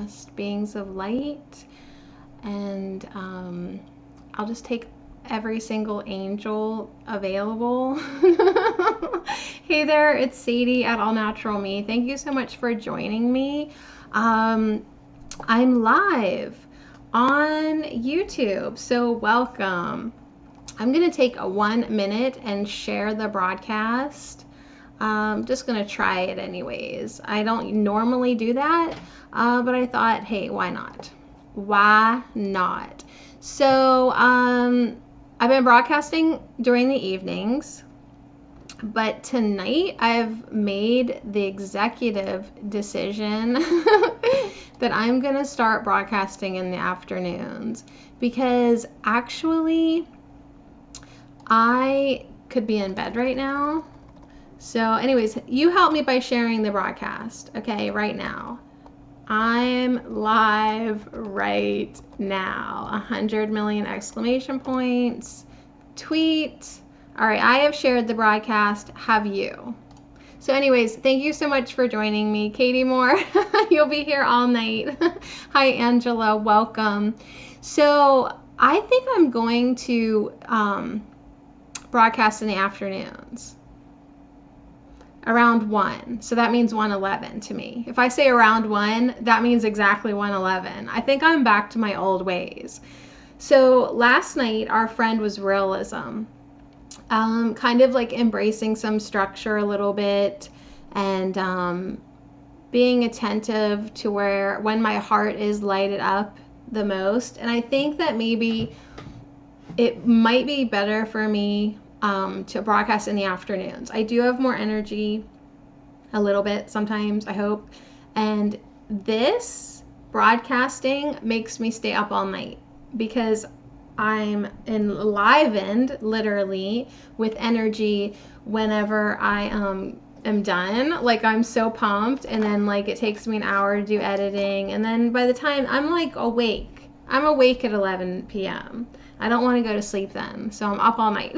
just beings of light. And I'll just take every single angel available. Hey there, it's Sadie at All Natural Me. Thank you so much for joining me. I'm live on YouTube, so welcome. I'm going to take a 1 minute and share the broadcast. Just going to try it anyways. I don't normally do that, but I thought, hey, why not? Why not? So I've been broadcasting during the evenings, but tonight I've made the executive decision that I'm going to start broadcasting in the afternoons, because actually I could be in bed right now. So anyways, you help me by sharing the broadcast, okay, right now. I'm live right now. 100 million exclamation points. Tweet. All right, I have shared the broadcast. Have you? So anyways, thank you so much for joining me. Katie Moore, you'll be here all night. Hi, Angela. Welcome. So I think I'm going to broadcast in the afternoons. Around 1. So that means 1:11 to me. If I say around 1, that means exactly 1:11. I think I'm back to my old ways. So last night, our friend was realism. Kind of like embracing some structure a little bit, and being attentive to when my heart is lighted up the most. And I think that maybe it might be better for me to broadcast in the afternoons. I do have more energy a little bit sometimes, I hope. And this broadcasting makes me stay up all night because I'm enlivened literally with energy whenever I am done. Like, I'm so pumped, and then like it takes me an hour to do editing, and then by the time I'm like awake, I'm awake at 11 p.m. I don't want to go to sleep then, so I'm up all night.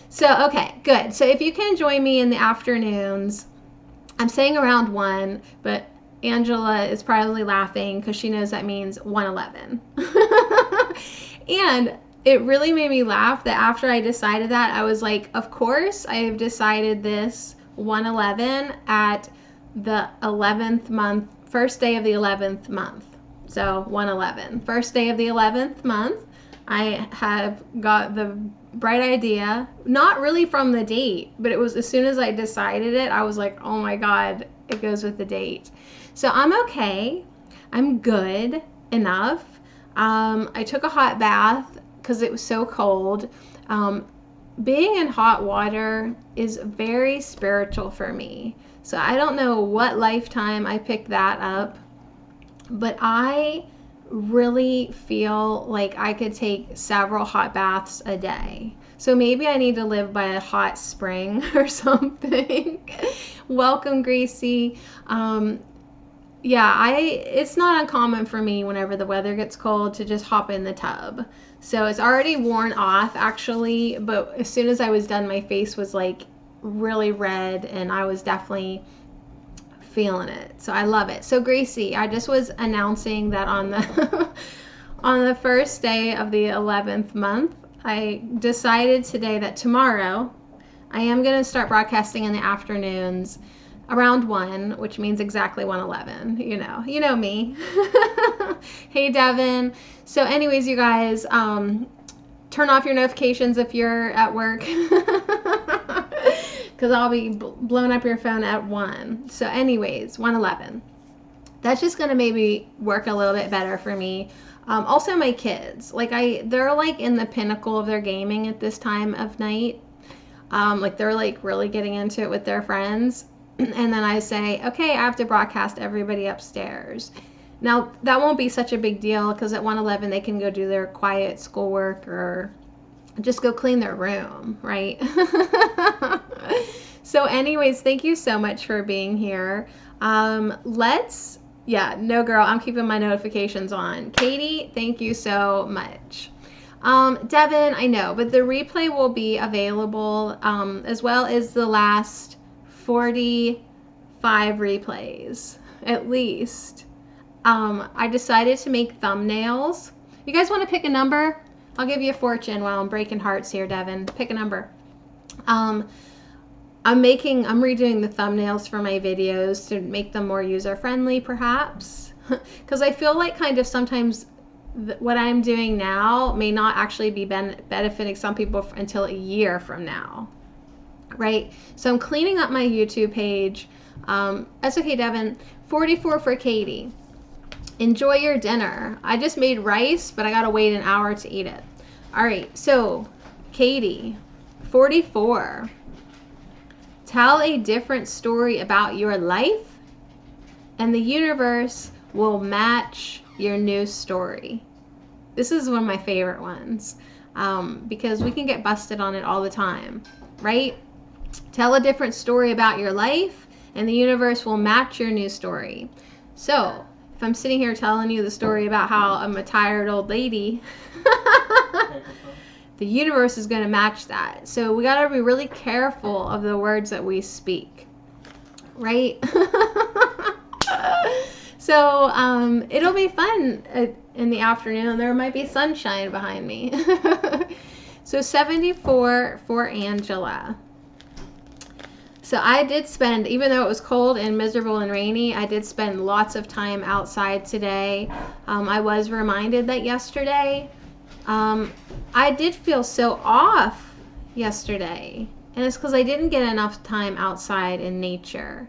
So, okay, good. So if you can join me in the afternoons, I'm saying around 1, but Angela is probably laughing because she knows that means 1:11. And it really made me laugh that after I decided that, I was like, of course, I have decided this 1:11 at the 11th month, first day of the 11th month. So 1:11, first day of the 11th month. I have got the bright idea, not really from the date, but it was as soon as I decided it, I was like, oh my God, it goes with the date. So I'm okay. I'm good enough. I took a hot bath because it was so cold. Being in hot water is very spiritual for me. So I don't know what lifetime I picked that up, but I really feel like I could take several hot baths a day. So maybe I need to live by a hot spring or something. Welcome, Gracie. Yeah, it's not uncommon for me whenever the weather gets cold to just hop in the tub. So it's already worn off actually, but as soon as I was done, my face was like really red, and I was definitely feeling it. So I love it. So Gracie, I just was announcing that on the on the first day of the 11th month, I decided today that tomorrow I am going to start broadcasting in the afternoons around 1, which means exactly 1:11. You know me. Hey Devin. So anyways, you guys, turn off your notifications if you're at work. Because I'll be blowing up your phone at 1. So anyways, 1:11. That's just going to maybe work a little bit better for me. Also my kids, like they're like in the pinnacle of their gaming at this time of night. Like they're like really getting into it with their friends. And then I say, okay, I have to broadcast everybody upstairs. Now that won't be such a big deal because at 1:11 they can go do their quiet schoolwork or just go clean their room, right? So anyways, thank you so much for being here. Yeah, no girl, I'm keeping my notifications on. Katie, thank you so much. Devin, I know, but the replay will be available as well as the last 45 replays, at least. I decided to make thumbnails. You guys want to pick a number? I'll give you a fortune while I'm breaking hearts here, Devin. Pick a number. I'm redoing the thumbnails for my videos to make them more user-friendly, perhaps. Because I feel like kind of sometimes what I'm doing now may not actually be benefiting some people until a year from now, right? So I'm cleaning up my YouTube page. That's okay, Devin. 44 for Katie. Enjoy your dinner. I just made rice, but I gotta wait an hour to eat it. All right, so Katie, 44. Tell a different story about your life, and the universe will match your new story. This is one of my favorite ones because we can get busted on it all the time, right? Tell a different story about your life, and the universe will match your new story. So if I'm sitting here telling you the story about how I'm a tired old lady, the universe is going to match that. So we got to be really careful of the words that we speak, right? So it'll be fun in the afternoon. There might be sunshine behind me. So 74 for Angela. So I did spend, even though it was cold and miserable and rainy, I did spend lots of time outside today. I was reminded that yesterday, I did feel so off yesterday. And it's because I didn't get enough time outside in nature.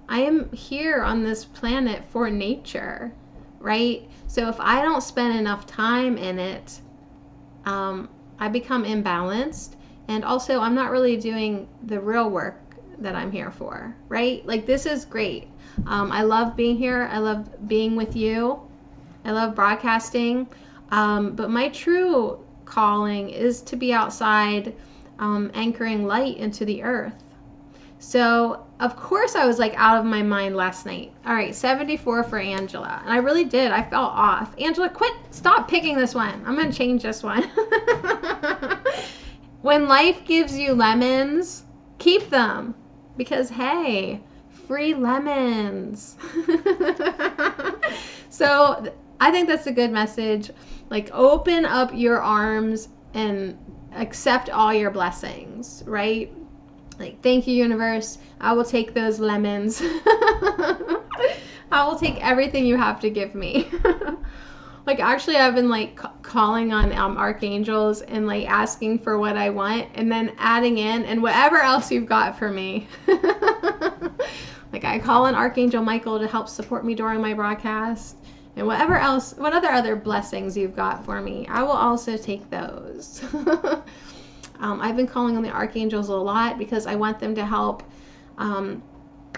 I am here on this planet for nature, right? So if I don't spend enough time in it, I become imbalanced. And also, I'm not really doing the real work that I'm here for, right? Like, this is great. I love being here. I love being with you. I love broadcasting. But my true calling is to be outside, anchoring light into the earth. So, of course, I was like out of my mind last night. All right, 74 for Angela. And I really did. I felt off. Angela, stop picking this one. I'm going to change this one. When life gives you lemons, keep them. Because, hey, free lemons. So I think that's a good message. Like, open up your arms and accept all your blessings, right? Like, thank you, universe. I will take those lemons. I will take everything you have to give me. Like, actually, I've been like calling on archangels and like asking for what I want, and then adding in and whatever else you've got for me. Like, I call on Archangel Michael to help support me during my broadcast, and whatever else, what other blessings you've got for me, I will also take those. I've been calling on the archangels a lot because I want them to help,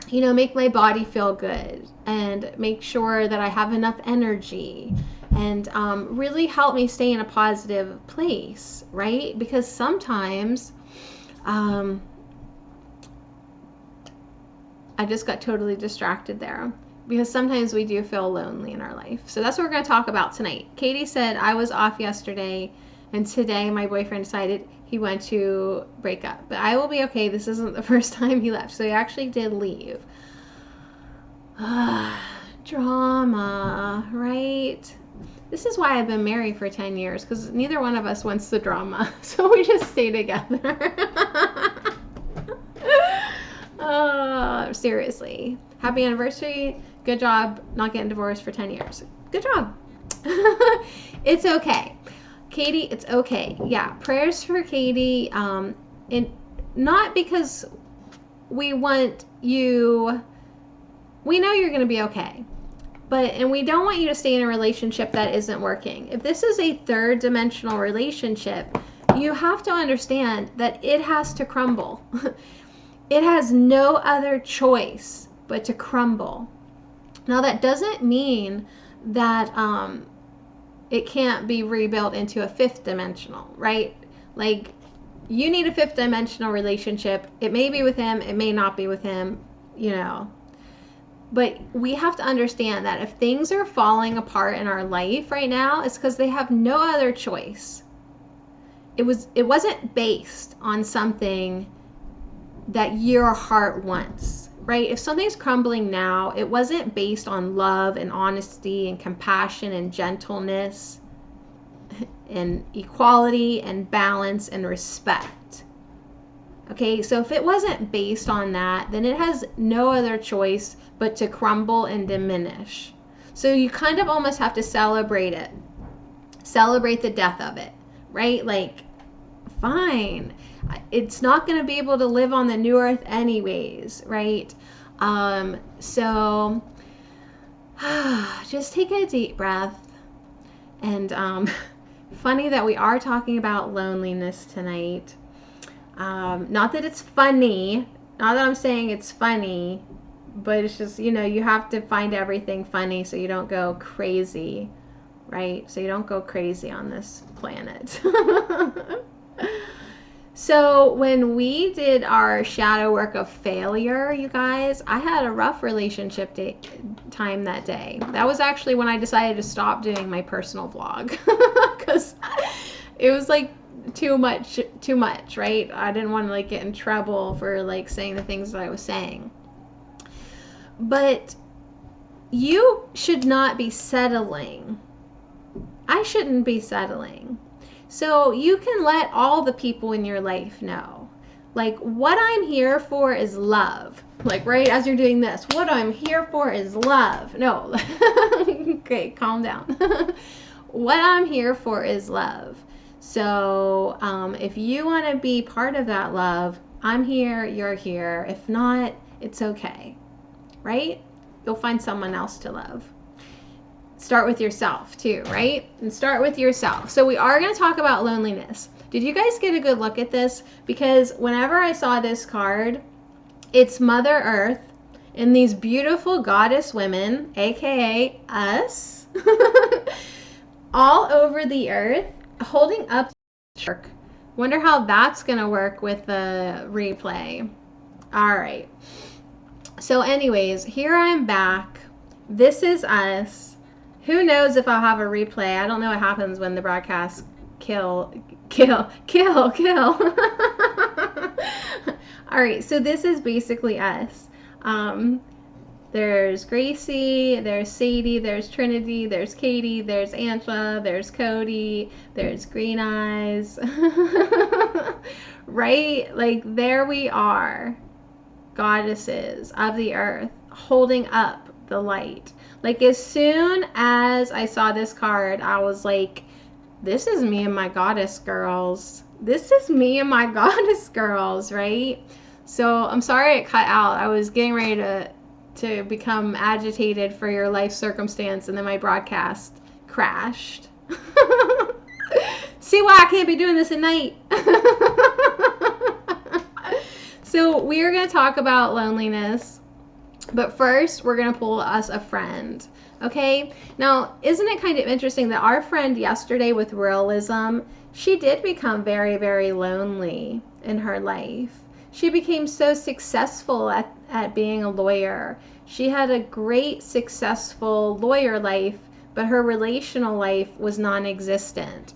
make my body feel good and make sure that I have enough energy, and really help me stay in a positive place, right? Because sometimes I just got totally distracted there. Because sometimes we do feel lonely in our life. So that's what we're going to talk about tonight. Katie said, I was off yesterday, and today my boyfriend decided he wanted to break up. But I will be okay. This isn't the first time he left. So he actually did leave. Drama, right? This is why I've been married for 10 years, because neither one of us wants the drama. So we just stay together. Seriously. Happy anniversary. Good job not getting divorced for 10 years. Good job. It's okay. Katie, it's okay. Yeah, prayers for Katie. Not because we want you, we know you're going to be okay. And we don't want you to stay in a relationship that isn't working. If this is a third dimensional relationship, you have to understand that it has to crumble. It has no other choice but to crumble. Now, that doesn't mean that it can't be rebuilt into a fifth dimensional, right? Like, you need a fifth dimensional relationship. It may be with him, it may not be with him, But we have to understand that if things are falling apart in our life right now, it's because they have no other choice. It wasn't based on something that your heart wants. right? If something's crumbling now, it wasn't based on love and honesty and compassion and gentleness and equality and balance and respect. Okay, so if it wasn't based on that, then it has no other choice but to crumble and diminish. So you kind of almost have to celebrate it. Celebrate the death of it, right? Like, fine. It's not going to be able to live on the new earth anyways, right? So just take a deep breath. And funny that we are talking about loneliness tonight. Not that it's funny, not that I'm saying it's funny, but it's just, you have to find everything funny so you don't go crazy, right? So you don't go crazy on this planet. So when we did our shadow work of failure, you guys, I had a rough relationship time that day. That was actually when I decided to stop doing my personal vlog because it was like too much, right? I didn't want to like get in trouble for like saying the things that I was saying. But you should not be settling. I shouldn't be settling. So you can let all the people in your life know, like, what I'm here for is love. Like, right as you're doing this, what I'm here for is love. No. Okay, calm down. What I'm here for is love. So if you want to be part of that love, I'm here, you're here. If not, it's okay, right? You'll find someone else to love. Start with yourself too, right? And start with yourself. So we are going to talk about loneliness. Did you guys get a good look at this? Because whenever I saw this card, it's Mother Earth and these beautiful goddess women, aka us, all over the earth, holding up work. Wonder how that's going to work with the replay. All right. So anyways, here I'm back. This is us. Who knows if I'll have a replay? I don't know what happens when the broadcast kill. All right, so this is basically us. There's Gracie, there's Sadie, there's Trinity, there's Katie, there's Angela, there's Cody, there's Green Eyes. Right? Like, there we are, goddesses of the earth, holding up the light. Like, as soon as I saw this card, I was like, this is me and my goddess girls. This is me and my goddess girls, right? So I'm sorry it cut out. I was getting ready to become agitated for your life circumstance, and then my broadcast crashed. See why I can't be doing this at night. So we are going to talk about loneliness. But first, we're going to pull us a friend, okay? Now, isn't it kind of interesting that our friend yesterday with realism, she did become very, very lonely in her life. She became so successful at being a lawyer. She had a great, successful lawyer life, but her relational life was non-existent.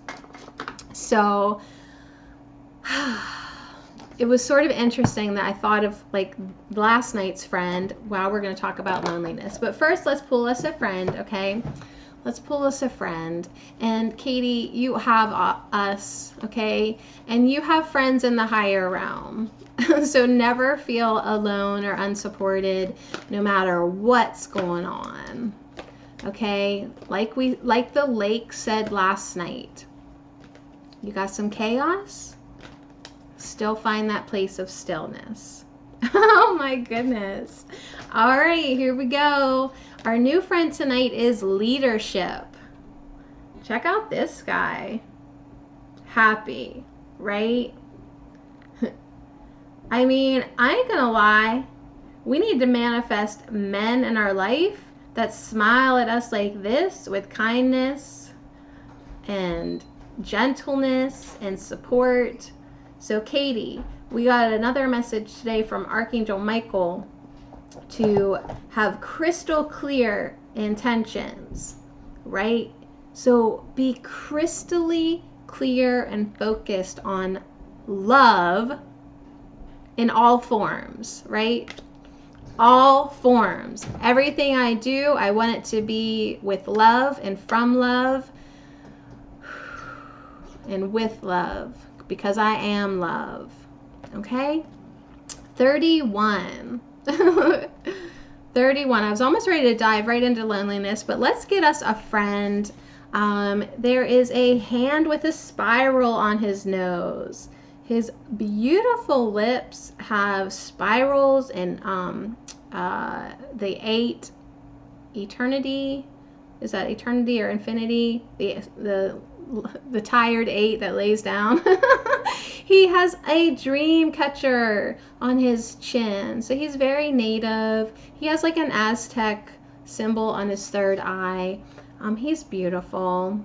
So it was sort of interesting that I thought of like last night's friend while we're going to talk about loneliness. But first, let's pull us a friend, okay? Let's pull us a friend. And Katie, you have us, okay? And you have friends in the higher realm. So never feel alone or unsupported no matter what's going on, okay? Like the lake said last night. You got some chaos? Still find that place of stillness. Oh my goodness. All right, here we go. Our new friend tonight is leadership. Check out this guy. Happy, right? I mean, I ain't gonna lie. We need to manifest men in our life that smile at us like this with kindness and gentleness and support. So Katie, we got another message today from Archangel Michael to have crystal clear intentions, right? So be crystally clear and focused on love in all forms, right? all forms. Everything I do, I want it to be with love and from love and with love, because I am love. Okay? 31. 31. I was almost ready to dive right into loneliness, but let's get us a friend. There is a hand with a spiral on his nose. His beautiful lips have spirals, and the 8 eternity. Is that eternity or infinity? The tired 8 that lays down. He has a dream catcher on his chin, so he's very native. He has like an Aztec symbol on his third eye. He's beautiful.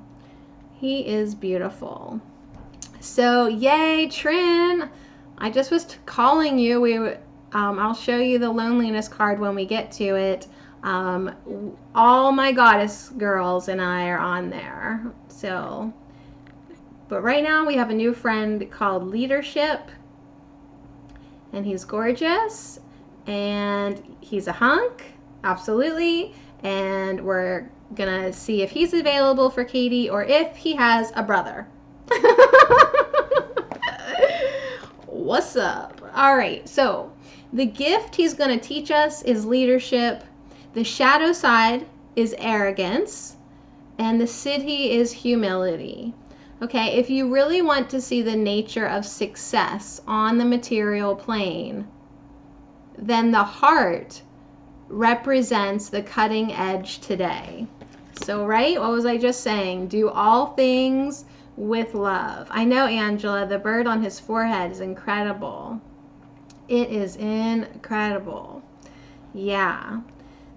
He is beautiful. So yay, Trin! I just was calling you. I'll show you the loneliness card when we get to it. All my goddess girls and I are on there. So, but right now we have a new friend called Leadership, and he's gorgeous, and he's a hunk, absolutely, and we're gonna see if he's available for Katie or if he has a brother. What's up? All right, so the gift he's gonna teach us is leadership. The shadow side is arrogance, and the city is humility. Okay, if you really want to see the nature of success on the material plane, then the heart represents the cutting edge today. So, right, what was I just saying? Do all things with love. I know, Angela, the bird on his forehead is incredible. It is incredible. Yeah.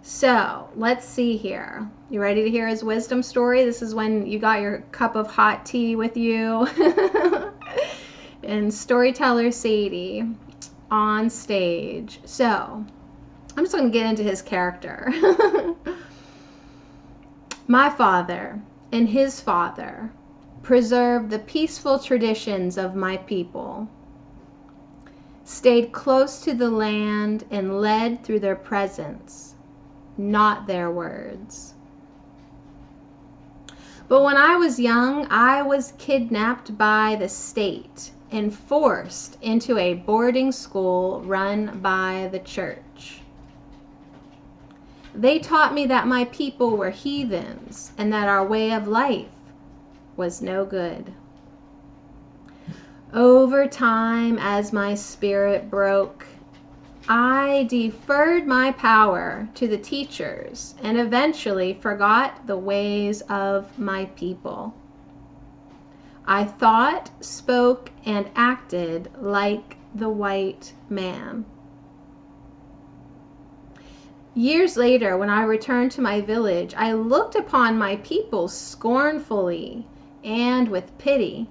So let's see here. You ready to hear his wisdom story? This is when you got your cup of hot tea with you. And storyteller Sadie on stage. So I'm just going to get into his character. My father and his father preserved the peaceful traditions of my people, stayed close to the land, and led through their presence, not their words. But when I was young, I was kidnapped by the state and forced into a boarding school run by the church. They taught me that my people were heathens and that our way of life was no good. Over time, as my spirit broke, I deferred my power to the teachers and eventually forgot the ways of my people. I thought, spoke, and acted like the white man. Years later, when I returned to my village, I looked upon my people scornfully and with pity.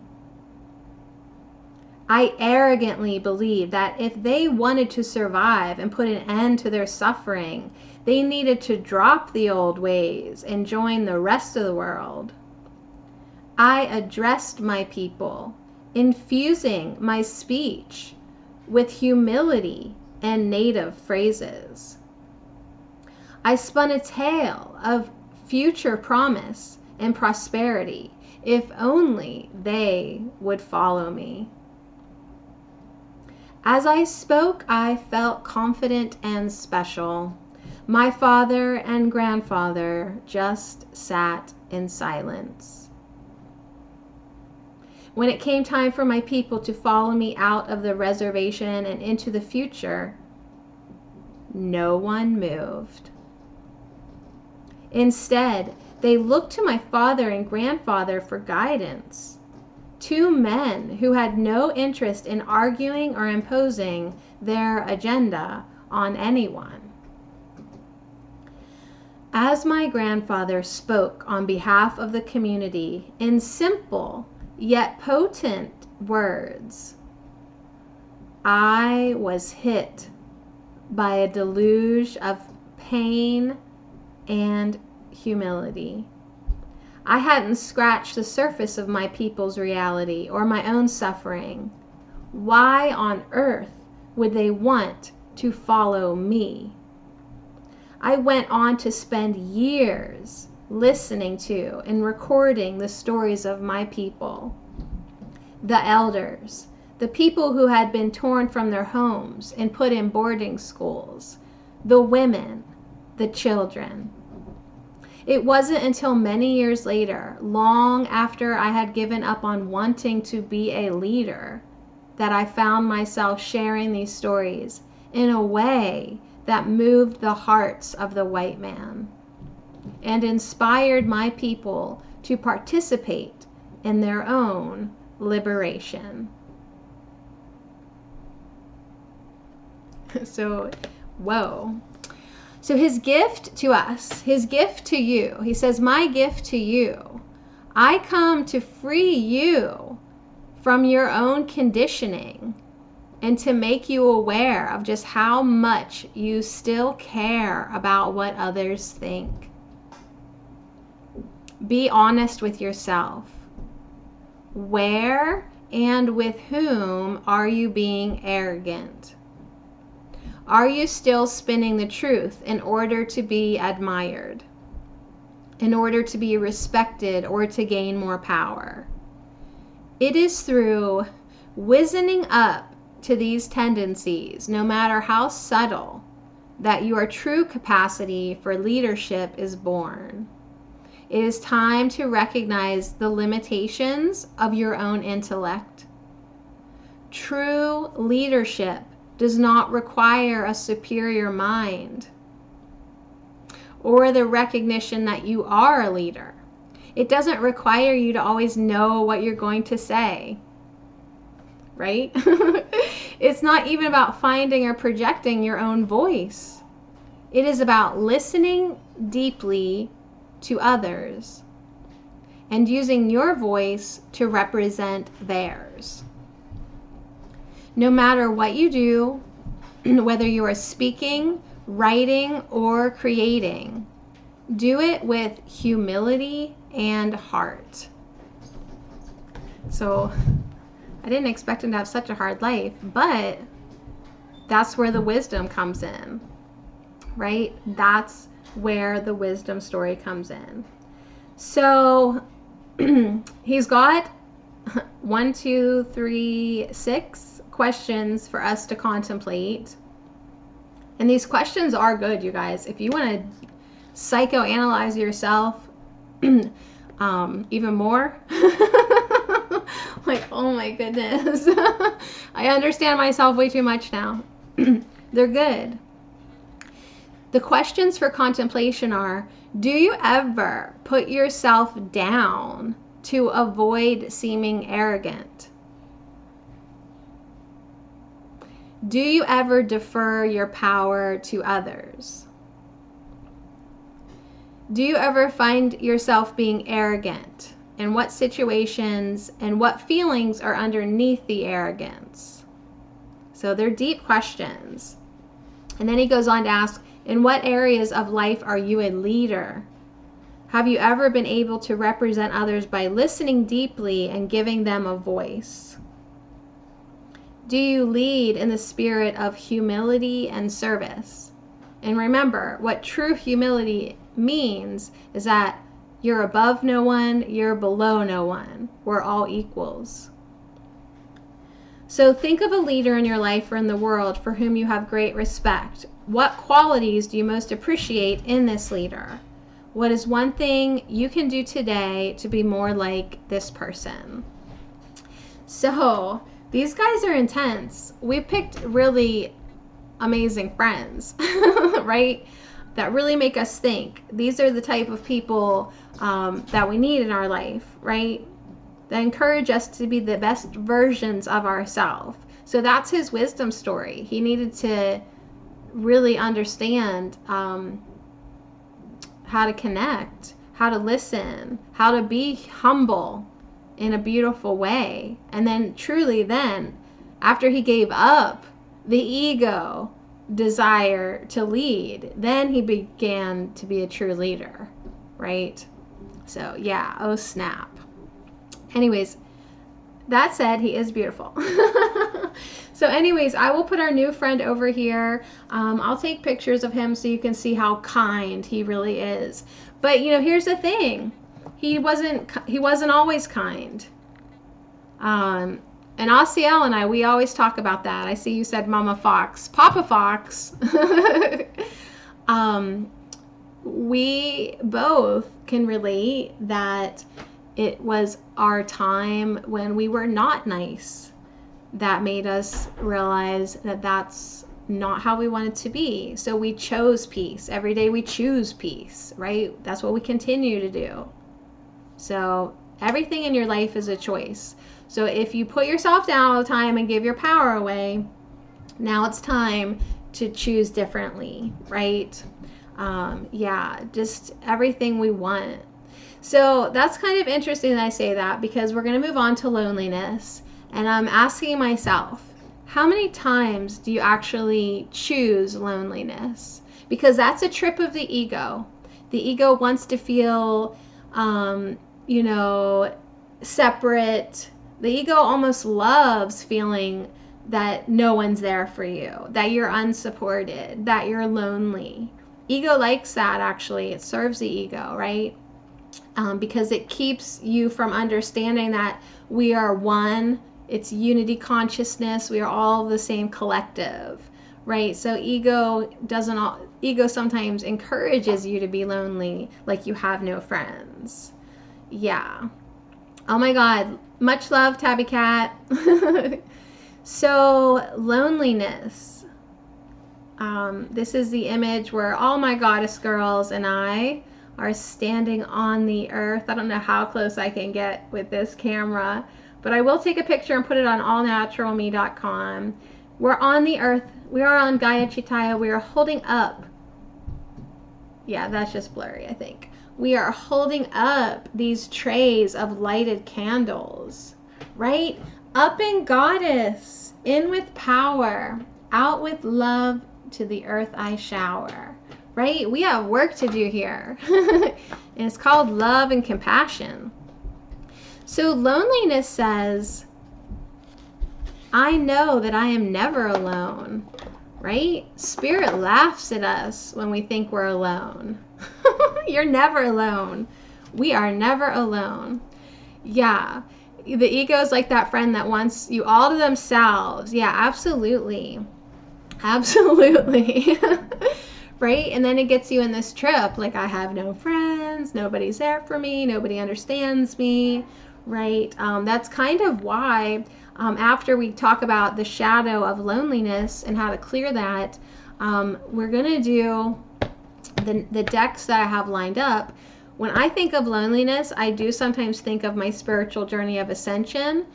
I arrogantly believed that if they wanted to survive and put an end to their suffering, they needed to drop the old ways and join the rest of the world. I addressed my people, infusing my speech with humility and native phrases. I spun a tale of future promise and prosperity if only they would follow me. As I spoke, I felt confident and special. My father and grandfather just sat in silence. When it came time for my people to follow me out of the reservation and into the future, no one moved. Instead, they looked to my father and grandfather for guidance. Two men who had no interest in arguing or imposing their agenda on anyone. As my grandfather spoke on behalf of the community in simple yet potent words, I was hit by a deluge of pain and humility. I hadn't scratched the surface of my people's reality or my own suffering. Why on earth would they want to follow me? I went on to spend years listening to and recording the stories of my people, the elders, the people who had been torn from their homes and put in boarding schools, the women, the children. It wasn't until many years later, long after I had given up on wanting to be a leader, that I found myself sharing these stories in a way that moved the hearts of the white man and inspired my people to participate in their own liberation. So, whoa. So his gift to us, his gift to you, he says, my gift to you, I come to free you from your own conditioning and to make you aware of just how much you still care about what others think. Be honest with yourself. Where and with whom are you being arrogant? Are you still spinning the truth in order to be admired, in order to be respected, or to gain more power? It is through wizening up to these tendencies, no matter how subtle, that your true capacity for leadership is born. It is time to recognize the limitations of your own intellect. True leadership does not require a superior mind or the recognition that you are a leader. It doesn't require you to always know what you're going to say, right? It's not even about finding or projecting your own voice. It is about listening deeply to others and using your voice to represent theirs. No matter what you do, whether you are speaking, writing, or creating, do it with humility and heart. So I didn't expect him to have such a hard life, but that's where the wisdom comes in, right? That's where the wisdom story comes in. So he's got 1, 2, 3, 6 questions for us to contemplate. And these questions are good, you guys. If you want to psychoanalyze yourself even more, like, oh my goodness, I understand myself way too much now. They're good. The questions for contemplation are, do you ever put yourself down to avoid seeming arrogant? Do you ever defer your power to others? Do you ever find yourself being arrogant? In what situations and what feelings are underneath the arrogance? So they're deep questions. And then he goes on to ask, in what areas of life are you a leader? Have you ever been able to represent others by listening deeply and giving them a voice? Do you lead in the spirit of humility and service? And remember, what true humility means is that you're above no one, you're below no one. We're all equals. So think of a leader in your life or in the world for whom you have great respect. What qualities do you most appreciate in this leader? What is one thing you can do today to be more like this person? So these guys are intense. We picked really amazing friends, right? That really make us think. These are the type of people that we need in our life, right? That encourage us to be the best versions of ourselves. So that's his wisdom story. He needed to really understand how to connect, how to listen, how to be humble in a beautiful way. And then truly then, after he gave up the ego desire to lead, then he began to be a true leader, right? So yeah, oh snap. Anyways, that said, he is beautiful. So anyways, I will put our new friend over here. I'll take pictures of him so you can see how kind he really is. But here's the thing. He wasn't always kind. And Asiel and I, we always talk about that. I see you said Mama Fox. Papa Fox. We both can relate that it was our time when we were not nice that made us realize that that's not how we wanted to be. So we chose peace. Every day we choose peace, right? That's what we continue to do. So everything in your life is a choice. So if you put yourself down all the time and give your power away, now it's time to choose differently, right? Yeah, just everything we want. So that's kind of interesting that I say that, because we're going to move on to loneliness. And I'm asking myself, how many times do you actually choose loneliness? Because that's a trip of the ego. The ego wants to feel, separate. The ego almost loves feeling that no one's there for you, that you're unsupported, that you're lonely. Ego likes that, actually. It serves the ego, right? Because it keeps you from understanding that we are one. It's unity consciousness. We are all the same collective, right? So ego sometimes encourages you to be lonely, like you have no friends. Yeah. Oh my God. Much love, Tabby Cat. So loneliness. This is the image where all my goddess girls and I are standing on the earth. I don't know how close I can get with this camera, but I will take a picture and put it on allnaturalme.com. We're on the earth. We are on Gaia Chitaya. We are holding up. Yeah, that's just blurry, I think. We are holding up these trays of lighted candles, right? Up in Goddess, in with power, out with love, to the earth I shower, right? We have work to do here. And it's called love and compassion. So loneliness says, I know that I am never alone, right? Spirit laughs at us when we think we're alone. You're never alone. We are never alone. Yeah. The ego is like that friend that wants you all to themselves. Yeah, absolutely. Absolutely. Right? And then it gets you in this trip. Like, I have no friends. Nobody's there for me. Nobody understands me. Right? That's kind of why, after we talk about the shadow of loneliness and how to clear that, we're going to do the decks that I have lined up. When I think of loneliness, I do sometimes think of my spiritual journey of ascension.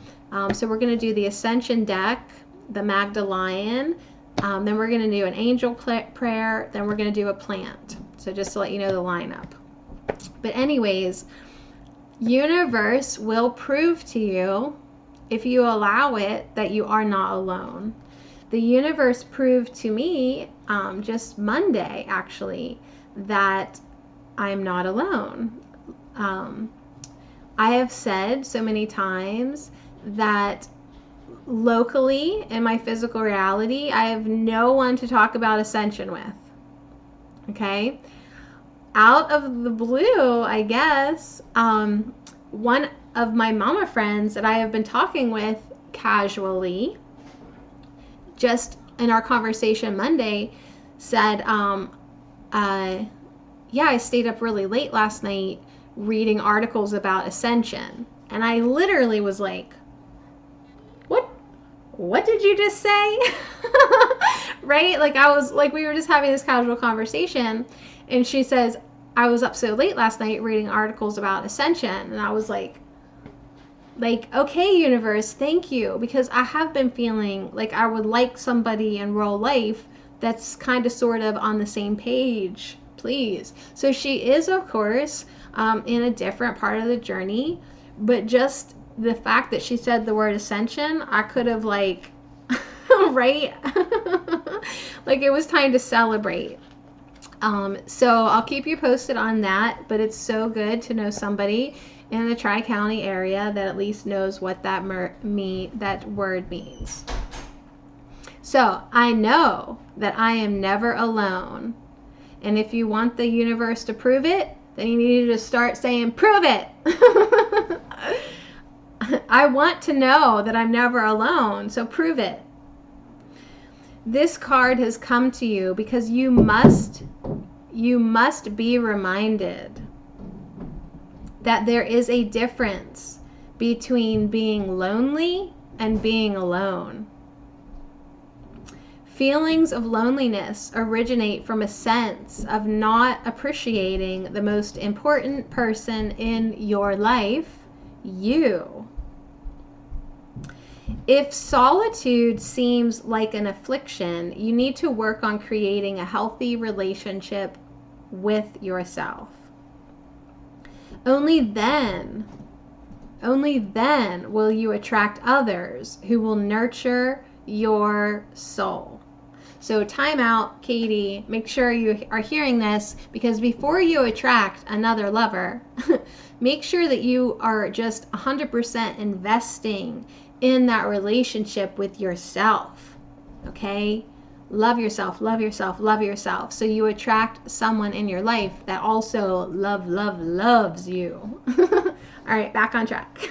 So we're going to do the Ascension deck, the Magda Lion, then we're going to do an angel prayer, then we're going to do a plant. So just to let you know the lineup. But anyways, universe will prove to you, if you allow it, that you are not alone. The universe proved to me just Monday, actually, that I'm not alone. I have said so many times that locally in my physical reality, I have no one to talk about ascension with. Okay? Out of the blue, I guess, one of my mama friends that I have been talking with casually, just in our conversation Monday, said, yeah, I stayed up really late last night reading articles about ascension. And I literally was like, what did you just say? Right? Like, we were just having this casual conversation, and she says, I was up so late last night reading articles about ascension. And I was like, okay, universe, thank you. Because I have been feeling like I would like somebody in real life that's kind of sort of on the same page, please. So she is, of course, in a different part of the journey, but just the fact that she said the word ascension, I could have right? Like, it was time to celebrate. So I'll keep you posted on that, but it's so good to know somebody in the Tri-County area that at least knows what that word means. So I know that I am never alone. And if you want the universe to prove it, then you need to start saying, prove it. I want to know that I'm never alone, so prove it. This card has come to you because you must be reminded that there is a difference between being lonely and being alone. Feelings of loneliness originate from a sense of not appreciating the most important person in your life, you. If solitude seems like an affliction, you need to work on creating a healthy relationship with yourself. Only then will you attract others who will nurture your soul. So time out, Katie. Make sure you are hearing this, because before you attract another lover, make sure that you are just 100% investing in that relationship with yourself. Okay? Love yourself, love yourself, love yourself. So you attract someone in your life that also loves you. All right, back on track.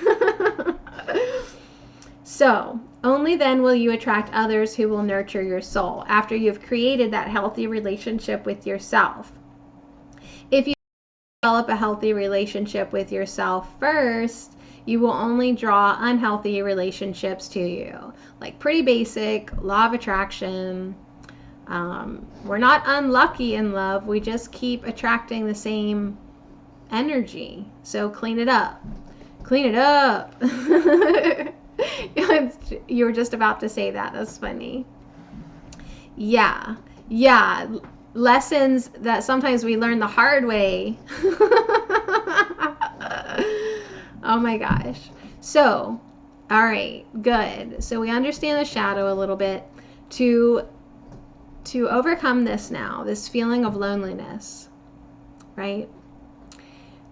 So, only then will you attract others who will nurture your soul, after you've created that healthy relationship with yourself. If you develop a healthy relationship with yourself first, you will only draw unhealthy relationships to you. Like pretty basic, law of attraction. We're not unlucky in love. We just keep attracting the same energy. So clean it up. Clean it up. You were just about to say that. That's funny. Yeah. Lessons that sometimes we learn the hard way. Oh my gosh. So, all right, good. So we understand the shadow a little bit. To overcome this now, this feeling of loneliness, right?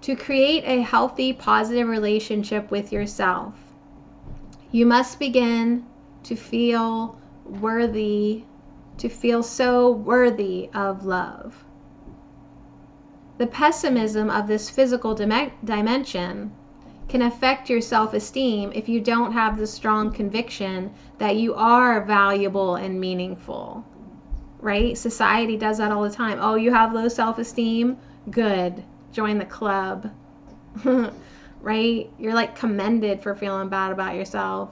To create a healthy, positive relationship with yourself, you must begin to feel worthy, to feel so worthy of love. The pessimism of this physical dimension can affect your self-esteem if you don't have the strong conviction that you are valuable and meaningful, right? Society does that all the time. Oh, you have low self-esteem? Good. Join the club. Right? You're like commended for feeling bad about yourself.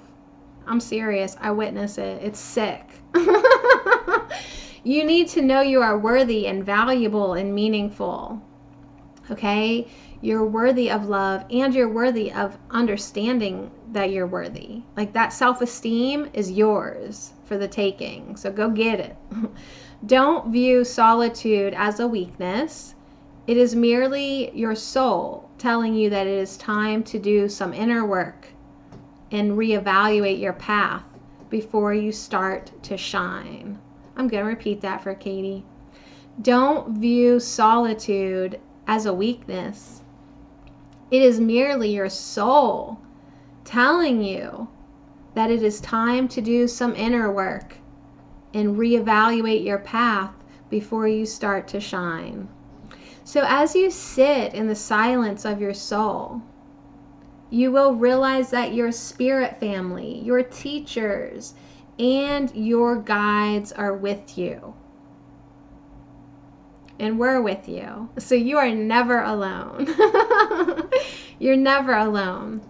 I'm serious. I witness it. It's sick. You need to know you are worthy and valuable and meaningful. Okay? You're worthy of love, and you're worthy of understanding that you're worthy. Like that self-esteem is yours for the taking. So go get it. Don't view solitude as a weakness. It is merely your soul telling you that it is time to do some inner work and reevaluate your path before you start to shine. I'm going to repeat that for Katie. Don't view solitude as a weakness. It is merely your soul telling you that it is time to do some inner work and reevaluate your path before you start to shine. So as you sit in the silence of your soul, you will realize that your spirit family, your teachers, and your guides are with you. And we're with you. So you are never alone. You're never alone.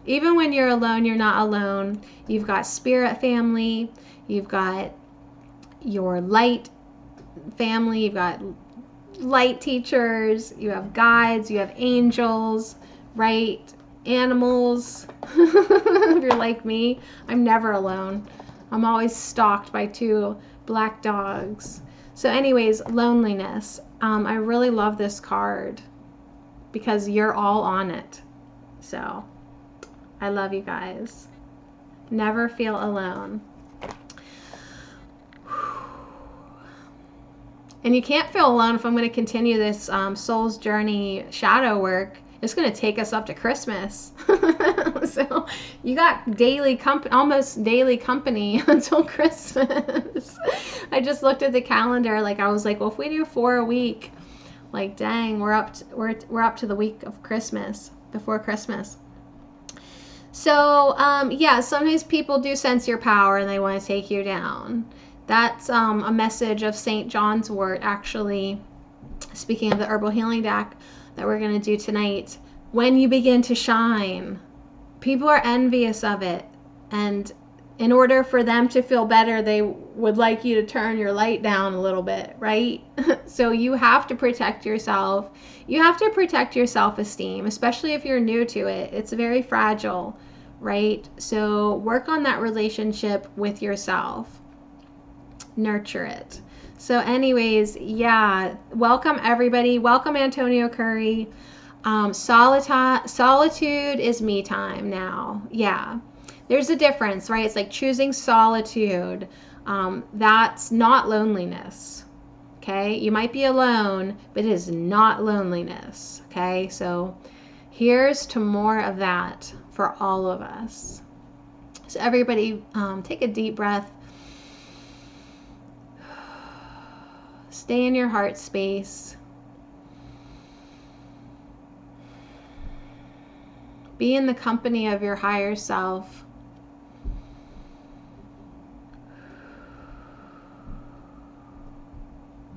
Even when you're alone, you're not alone. You've got spirit family. You've got your light family. You've got light teachers. You have guides. You have angels, right? Animals. If you're like me, I'm never alone. I'm always stalked by 2 black dogs. So anyways, loneliness. I really love this card because you're all on it. So I love you guys. Never feel alone. And you can't feel alone if I'm going to continue this soul's journey shadow work it's going to take us up to Christmas. So you got almost daily company until Christmas. I just looked at the calendar, like I was like, well, if we do 4 a week, like dang, we're up to the week of Christmas, before Christmas. So yeah, sometimes people do sense your power and they want to take you down. That's a message of St. John's wort, actually. Speaking of the herbal healing deck that we're going to do tonight, when you begin to shine, people are envious of it, and in order for them to feel better, they would like you to turn your light down a little bit, right? So you have to protect yourself. You have to protect your self-esteem, especially if you're new to it. It's very fragile, right? So work on that relationship with yourself. Nurture it. So anyways, yeah, welcome everybody. Welcome Antonio Curry. Solitude is me time now. Yeah, there's a difference, right? It's like choosing solitude. That's not loneliness. Okay, you might be alone, but it is not loneliness. Okay, so here's to more of that for all of us. So everybody, take a deep breath. Stay in your heart space. Be in the company of your higher self.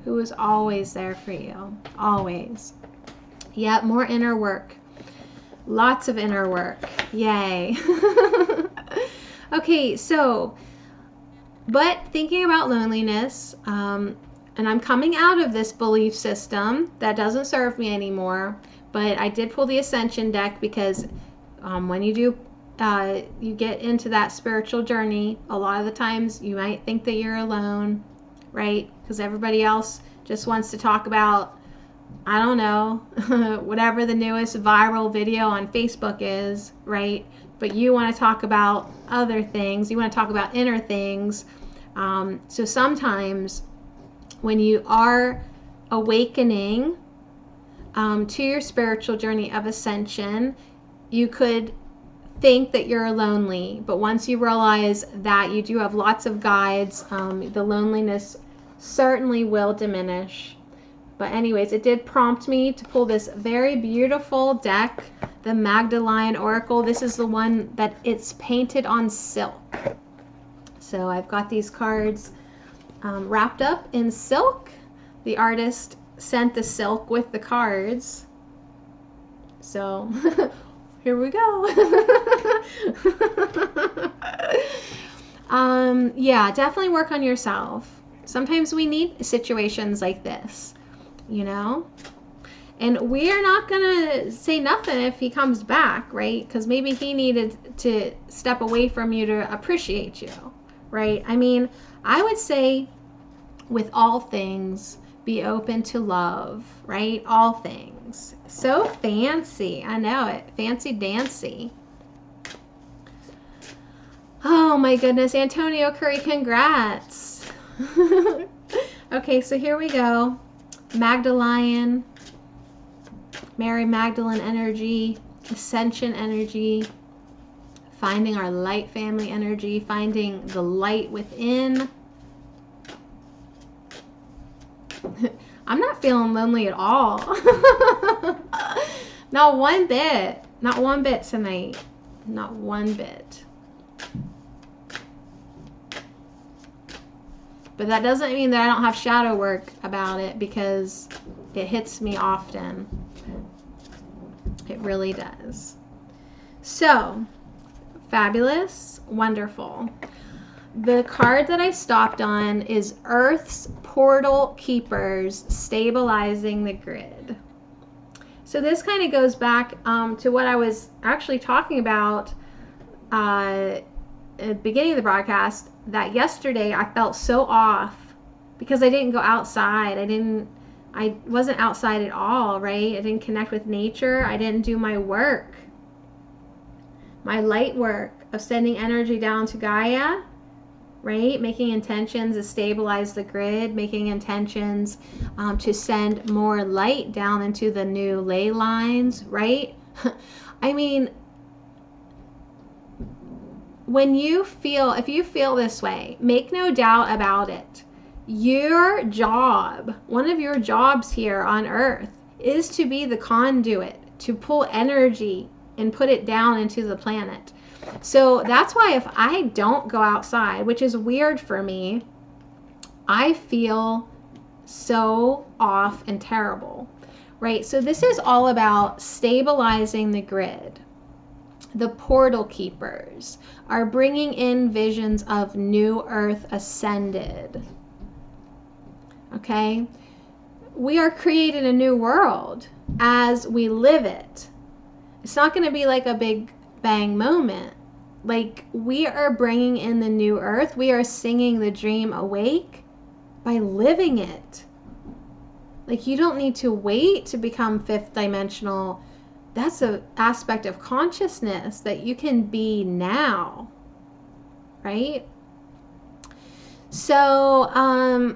Who is always there for you. Always. Yep, more inner work. Lots of inner work. Yay. Okay, so, but thinking about loneliness, and I'm coming out of this belief system that doesn't serve me anymore, but I did pull the Ascension deck because when you do, you get into that spiritual journey, a lot of the times you might think that you're alone, right? Because everybody else just wants to talk about, I don't know, whatever the newest viral video on Facebook is, right? But you want to talk about other things. You want to talk about inner things. So sometimes when you are awakening to your spiritual journey of ascension, you could think that you're lonely, but once you realize that you do have lots of guides, the loneliness certainly will diminish. But anyways, it did prompt me to pull this very beautiful deck, the Magdalene Oracle. This is the one that it's painted on silk. So I've got these cards wrapped up in silk. The artist sent the silk with the cards. So here we go. Yeah, definitely work on yourself. Sometimes we need situations like this, you know? And we're not gonna say nothing if he comes back, right? Because maybe he needed to step away from you to appreciate you, right? I mean, I would say with all things, be open to love, right? All things. So fancy. I know it. Fancy dancy. Oh my goodness. Antonio Curry, congrats. Okay, so here we go. Magdalene, Mary Magdalene energy, ascension energy, finding our light family energy, finding the light within. I'm not feeling lonely at all. Not one bit. Not one bit tonight. Not one bit. But that doesn't mean that I don't have shadow work about it, because it hits me often. It really does. So, fabulous, wonderful. The card that I stopped on is Earth's Portal Keepers, Stabilizing the Grid. So this kind of goes back to what I was actually talking about at the beginning of the broadcast, that yesterday I felt so off because I didn't go outside. I wasn't outside at all, right? I didn't connect with nature. I didn't do my work, my light work of sending energy down to Gaia. right? Making intentions to stabilize the grid, making intentions to send more light down into the new ley lines, right? I mean, if you feel this way, make no doubt about it. Your job, one of your jobs here on earth, is to be the conduit, to pull energy and put it down into the planet. So that's why if I don't go outside, which is weird for me, I feel so off and terrible, right? So this is all about stabilizing the grid. The portal keepers are bringing in visions of new earth ascended. Okay? We are creating a new world as we live it. It's not going to be like a big bang moment. Like, we are bringing in the new earth. We are singing the dream awake by living it. Like, you don't need to wait to become fifth dimensional. That's an aspect of consciousness that you can be now, right? So,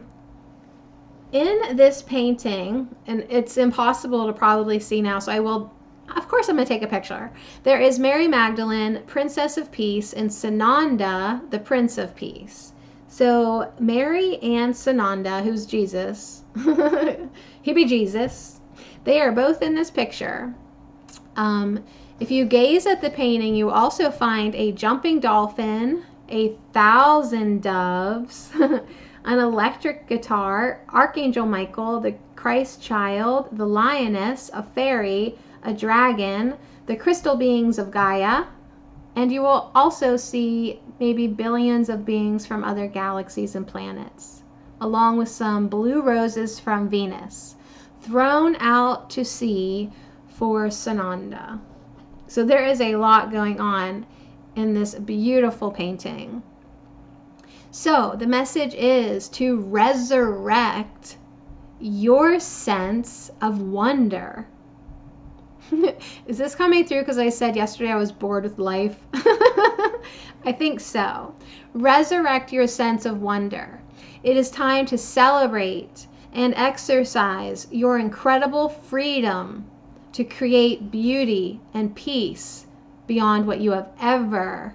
in this painting, and it's impossible to probably see now, so I will, of course, I'm going to take a picture. There is Mary Magdalene, Princess of Peace, and Sananda, the Prince of Peace. So Mary and Sananda, who's Jesus, he be Jesus, they are both in this picture. If you gaze at the painting, you also find a jumping dolphin, 1,000 doves, an electric guitar, Archangel Michael, the Christ child, the lioness, a fairy, a dragon, the crystal beings of Gaia, and you will also see maybe billions of beings from other galaxies and planets, along with some blue roses from Venus, thrown out to sea for Sananda. So there is a lot going on in this beautiful painting. So the message is to resurrect your sense of wonder. Is this coming through because I said yesterday I was bored with life? I think so. Resurrect your sense of wonder. It is time to celebrate and exercise your incredible freedom to create beauty and peace beyond what you have ever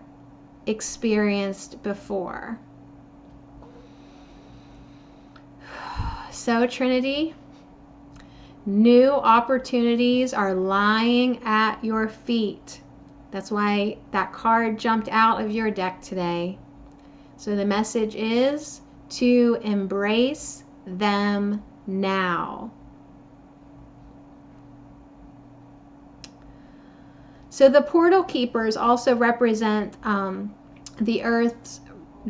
experienced before. So, Trinity, new opportunities are lying at your feet. That's why that card jumped out of your deck today. So the message is to embrace them now. So the portal keepers also represent the Earth's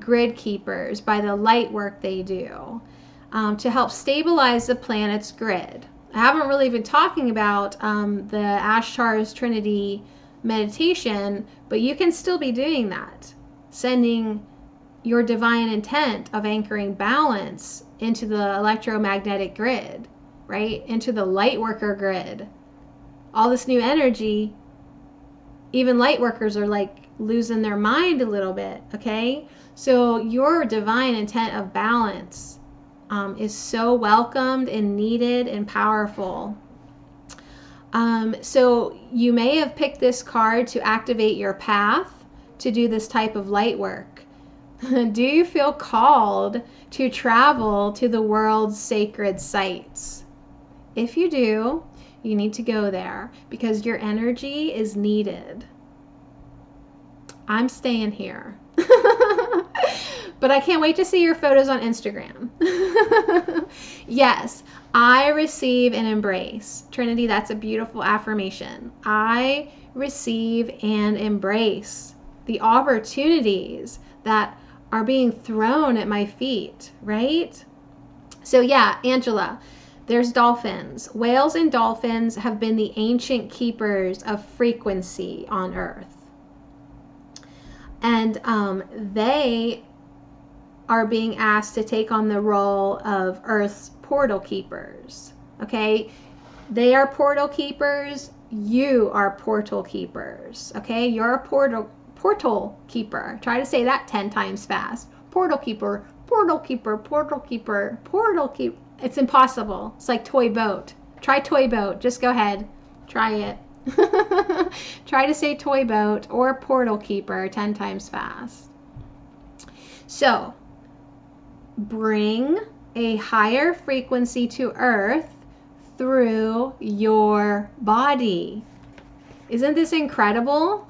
grid keepers by the light work they do to help stabilize the planet's grid. I haven't really been talking about the Ashtar's Trinity meditation, but you can still be doing that, sending your divine intent of anchoring balance into the electromagnetic grid, right? Into the light worker grid. All this new energy, even light workers are like losing their mind a little bit, okay? So your divine intent of balance is so welcomed and needed and powerful. So you may have picked this card to activate your path to do this type of light work. Do you feel called to travel to the world's sacred sites? If you do, you need to go there because your energy is needed. I'm staying here. But I can't wait to see your photos on Instagram. Yes, I receive and embrace. Trinity, that's a beautiful affirmation. I receive and embrace the opportunities that are being thrown at my feet, right? So yeah, Angela, there's dolphins. Whales and dolphins have been the ancient keepers of frequency on Earth. And they are being asked to take on the role of Earth's portal keepers. Okay, they are portal keepers. You are portal keepers. Okay, you're a portal keeper. Try to say that 10 times fast. portal keeper, portal keeper, portal keeper, portal keeper. It's impossible. It's like toy boat. Try toy boat. Just go ahead. Try it. Try to say toy boat or portal keeper 10 times fast. So, bring a higher frequency to earth through your body. Isn't this incredible?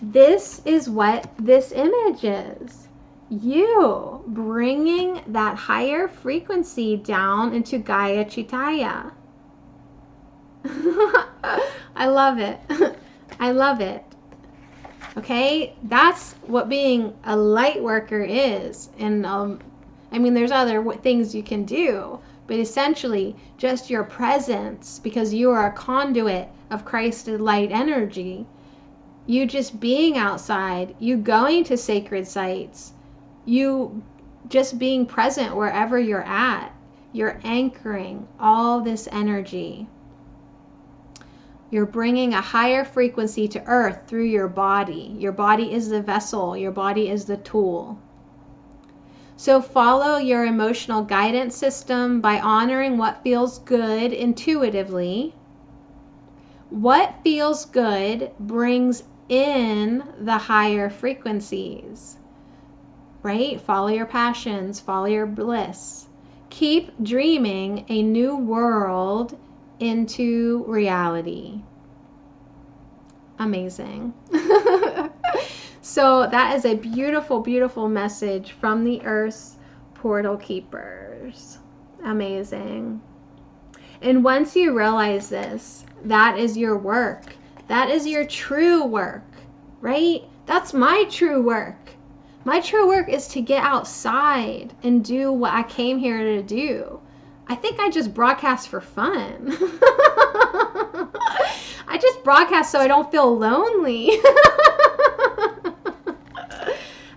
This is what this image is. You bringing that higher frequency down into Gaia Chaitanya. I love it. I love it. Okay, that's what being a light worker is. And I mean, there's other things you can do, but essentially just your presence, because you are a conduit of Christed light energy. You just being outside, you going to sacred sites, you just being present wherever you're at, you're anchoring all this energy. You're bringing a higher frequency to earth through your body. Your body is the vessel. Your body is the tool. So follow your emotional guidance system by honoring what feels good intuitively. What feels good brings in the higher frequencies, right? Follow your passions, follow your bliss. Keep dreaming a new world into reality. Amazing. So that is a beautiful, beautiful message from the Earth's portal keepers. Amazing. And once you realize this, that is your work. That is your true work, right? That's my true work. My true work is to get outside and do what I came here to do. I think I just broadcast for fun. I just broadcast so I don't feel lonely.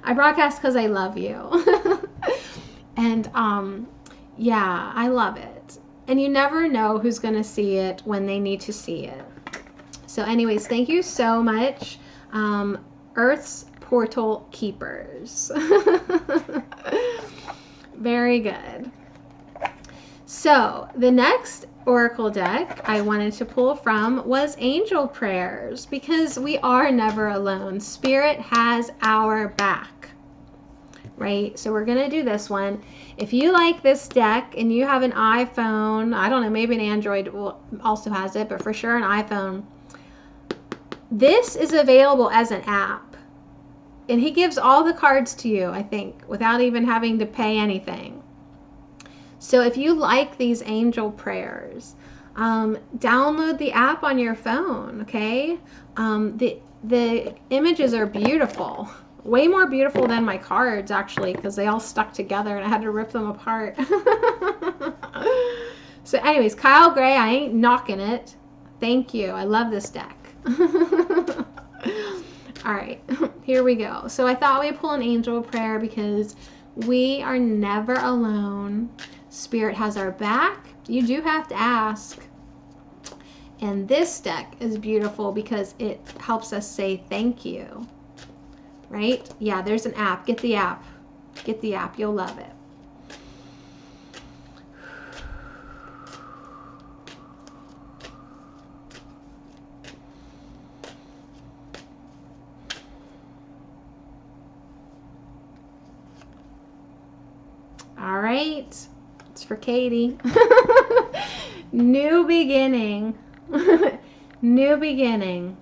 I broadcast because I love you. And yeah, I love it. And you never know who's going to see it when they need to see it. So anyways, thank you so much, Earth's portal keepers. Very good. So the next oracle deck I wanted to pull from was angel prayers, because we are never alone. Spirit has our back, right? So we're going to do this one. If you like this deck and you have an iPhone, I don't know, maybe an Android also has it, but for sure an iPhone, this is available as an app. And he gives all the cards to you, I think, without even having to pay anything. So if you like these angel prayers, download the app on your phone, okay? The images are beautiful. Way more beautiful than my cards, actually, because they all stuck together and I had to rip them apart. So anyways, Kyle Gray, I ain't knocking it. Thank you. I love this deck. All right, here we go. So I thought we'd pull an angel prayer because we are never alone. Spirit has our back. You do have to ask. And this deck is beautiful because it helps us say thank you. Right? Yeah, there's an app. Get the app. Get the app. You'll love it. All right. It's for Katie. New beginning. New beginning.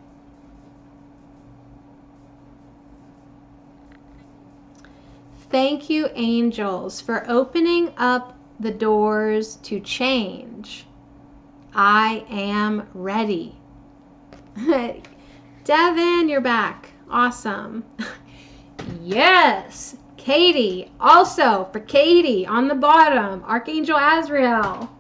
Thank you, angels, for opening up the doors to change. I am ready. Devin, you're back. Awesome. Yes. Katie, also for Katie on the bottom, Archangel Azrael.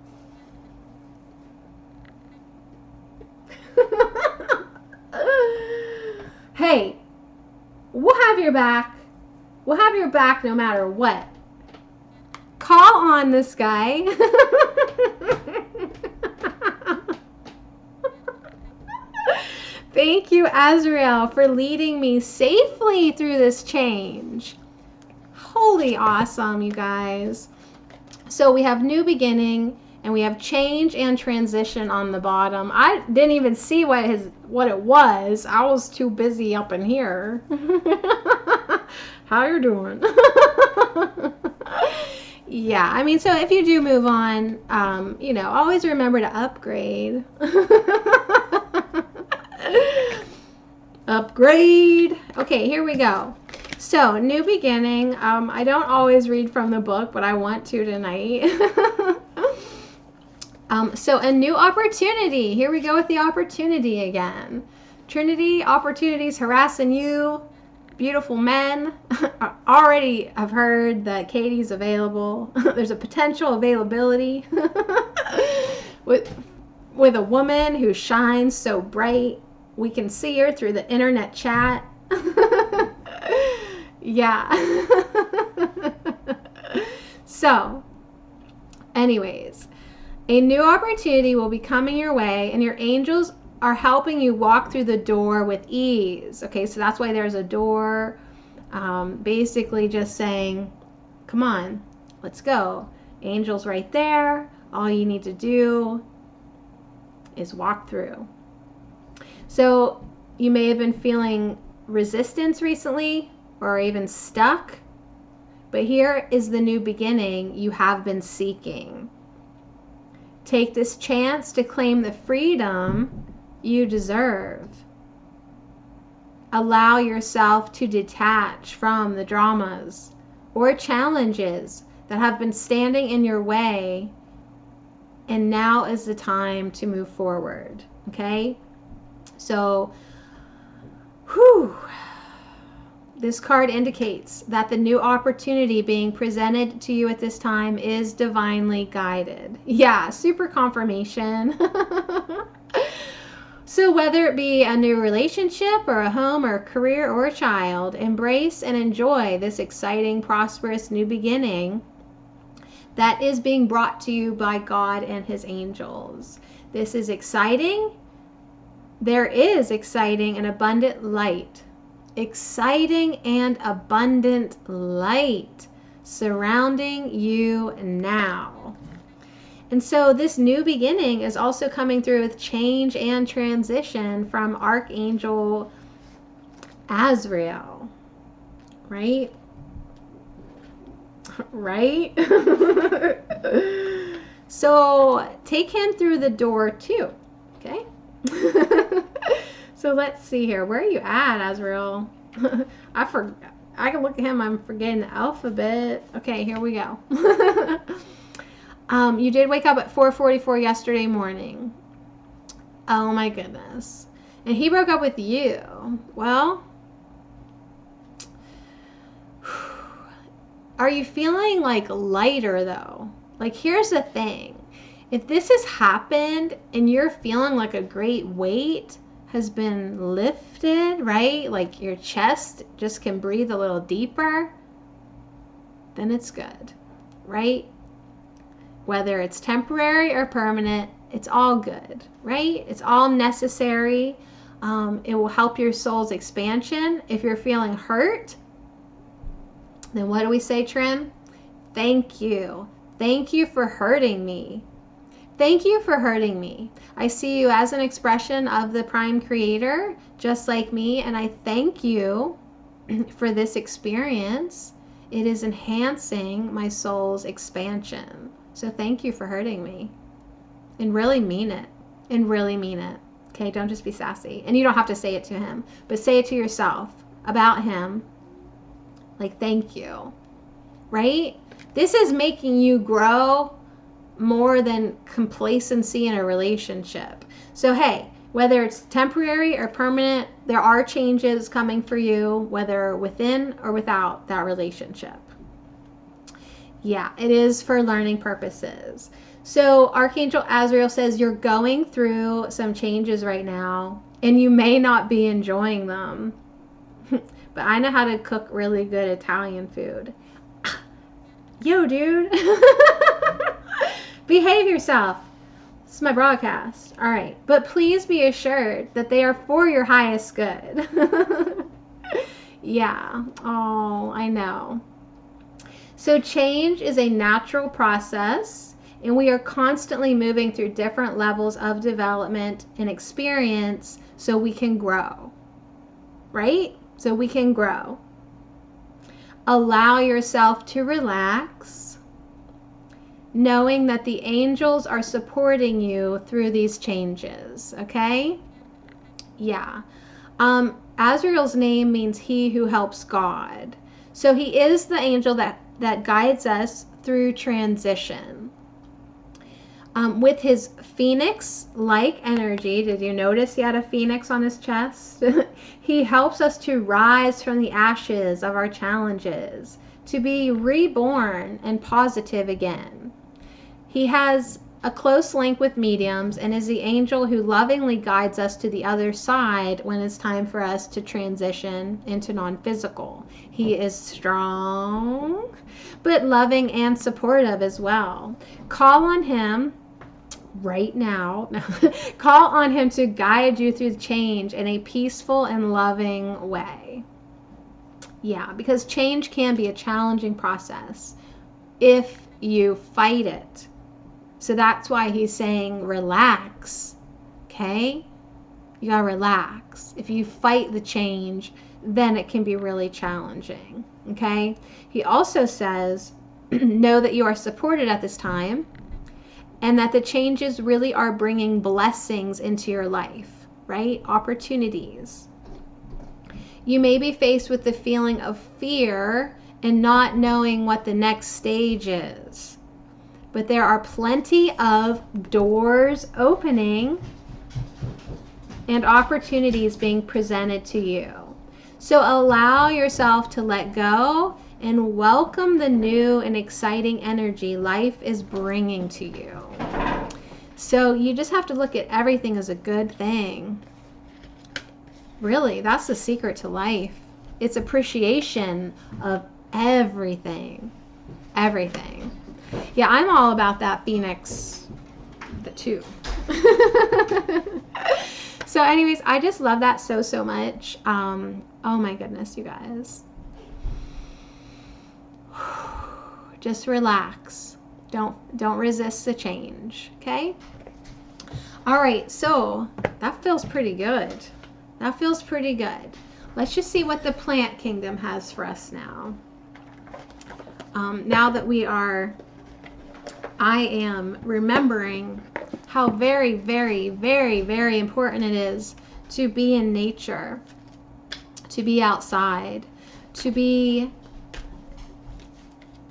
Hey, we'll have your back. We'll have your back no matter what. Call on this guy. Thank you, Azrael, for leading me safely through this change. totally awesome, you guys. So we have new beginning and we have change and transition on the bottom. I didn't even see what it was. I was too busy up in here. How you doing? Yeah, I mean, so if you do move on, you know, always remember to upgrade. Upgrade. Okay, here we go. So, new beginning. I don't always read from the book, but I want to tonight. So, a new opportunity. Here we go with the opportunity again. Trinity, opportunities harassing you. Beautiful men. Already have heard that Katie's available. There's a potential availability with a woman who shines so bright. We can see her through the internet chat. Yeah. So, anyways, a new opportunity will be coming your way, and your angels are helping you walk through the door with ease. Okay, so that's why there's a door. Basically just saying, come on, let's go. Angels right there. All you need to do is walk through. So you may have been feeling resistance recently or even stuck, but here is the new beginning you have been seeking. Take this chance to claim the freedom you deserve. Allow yourself to detach from the dramas or challenges that have been standing in your way, and now is the time to move forward. Okay? So, this card indicates that the new opportunity being presented to you at this time is divinely guided. Yeah, super confirmation. So whether it be a new relationship or a home or a career or a child, embrace and enjoy this exciting, prosperous new beginning that is being brought to you by God and his angels. This is exciting. There is exciting and abundant light. Exciting and abundant light surrounding you now. And so this new beginning is also coming through with change and transition from Archangel Azrael, right? Right? So take him through the door too, okay? So let's see here. Where are you at, Azrael? I can look at him. I'm forgetting the alphabet. Okay, here we go. You did wake up at 4:44 yesterday morning. Oh my goodness. And he broke up with you. Well, are you feeling like lighter though? Like, here's the thing. If this has happened and you're feeling like a great weight has been lifted, right? Like your chest just can breathe a little deeper, then it's good, right? Whether it's temporary or permanent, it's all good, right? It's all necessary. It will help your soul's expansion. If you're feeling hurt, then what do we say, Trim? Thank you. Thank you for hurting me. Thank you for hurting me. I see you as an expression of the Prime Creator, just like me, and I thank you for this experience. It is enhancing my soul's expansion. So thank you for hurting me. And really mean it. And really mean it. Okay, don't just be sassy. And you don't have to say it to him, but say it to yourself about him. Like, thank you. Right? This is making you grow more than complacency in a relationship. So hey, whether it's temporary or permanent, there are changes coming for you, whether within or without that relationship. Yeah, it is for learning purposes. So Archangel Azrael says you're going through some changes right now, and you may not be enjoying them. But I know how to cook really good Italian food. Yo, dude. Behave yourself. This is my broadcast. All right. But please be assured that they are for your highest good. Yeah. Oh, I know. So change is a natural process, and we are constantly moving through different levels of development and experience so we can grow, right? So we can grow. Allow yourself to relax, knowing that the angels are supporting you through these changes, okay? Yeah. Azrael's name means he who helps God. So he is the angel that guides us through transition. With his phoenix-like energy, did you notice he had a phoenix on his chest? He helps us to rise from the ashes of our challenges, to be reborn and positive again. He has a close link with mediums and is the angel who lovingly guides us to the other side when it's time for us to transition into non-physical. He is strong, but loving and supportive as well. Call on him right now. Call on him to guide you through change in a peaceful and loving way. Yeah, because change can be a challenging process if you fight it. So that's why he's saying relax, okay? You gotta relax. If you fight the change, then it can be really challenging, okay? He also says, know that you are supported at this time and that the changes really are bringing blessings into your life, right? Opportunities. You may be faced with the feeling of fear and not knowing what the next stage is. But there are plenty of doors opening and opportunities being presented to you. So allow yourself to let go and welcome the new and exciting energy life is bringing to you. So you just have to look at everything as a good thing. Really, that's the secret to life. It's appreciation of everything. Everything. Yeah, I'm all about that Phoenix, the two. So anyways, I just love that so much. Oh my goodness, you guys. Just relax. Don't resist the change, okay? All right, so that feels pretty good. That feels pretty good. Let's just see what the plant kingdom has for us now. Now that I am remembering how very, very, very, very important it is to be in nature, to be outside, to be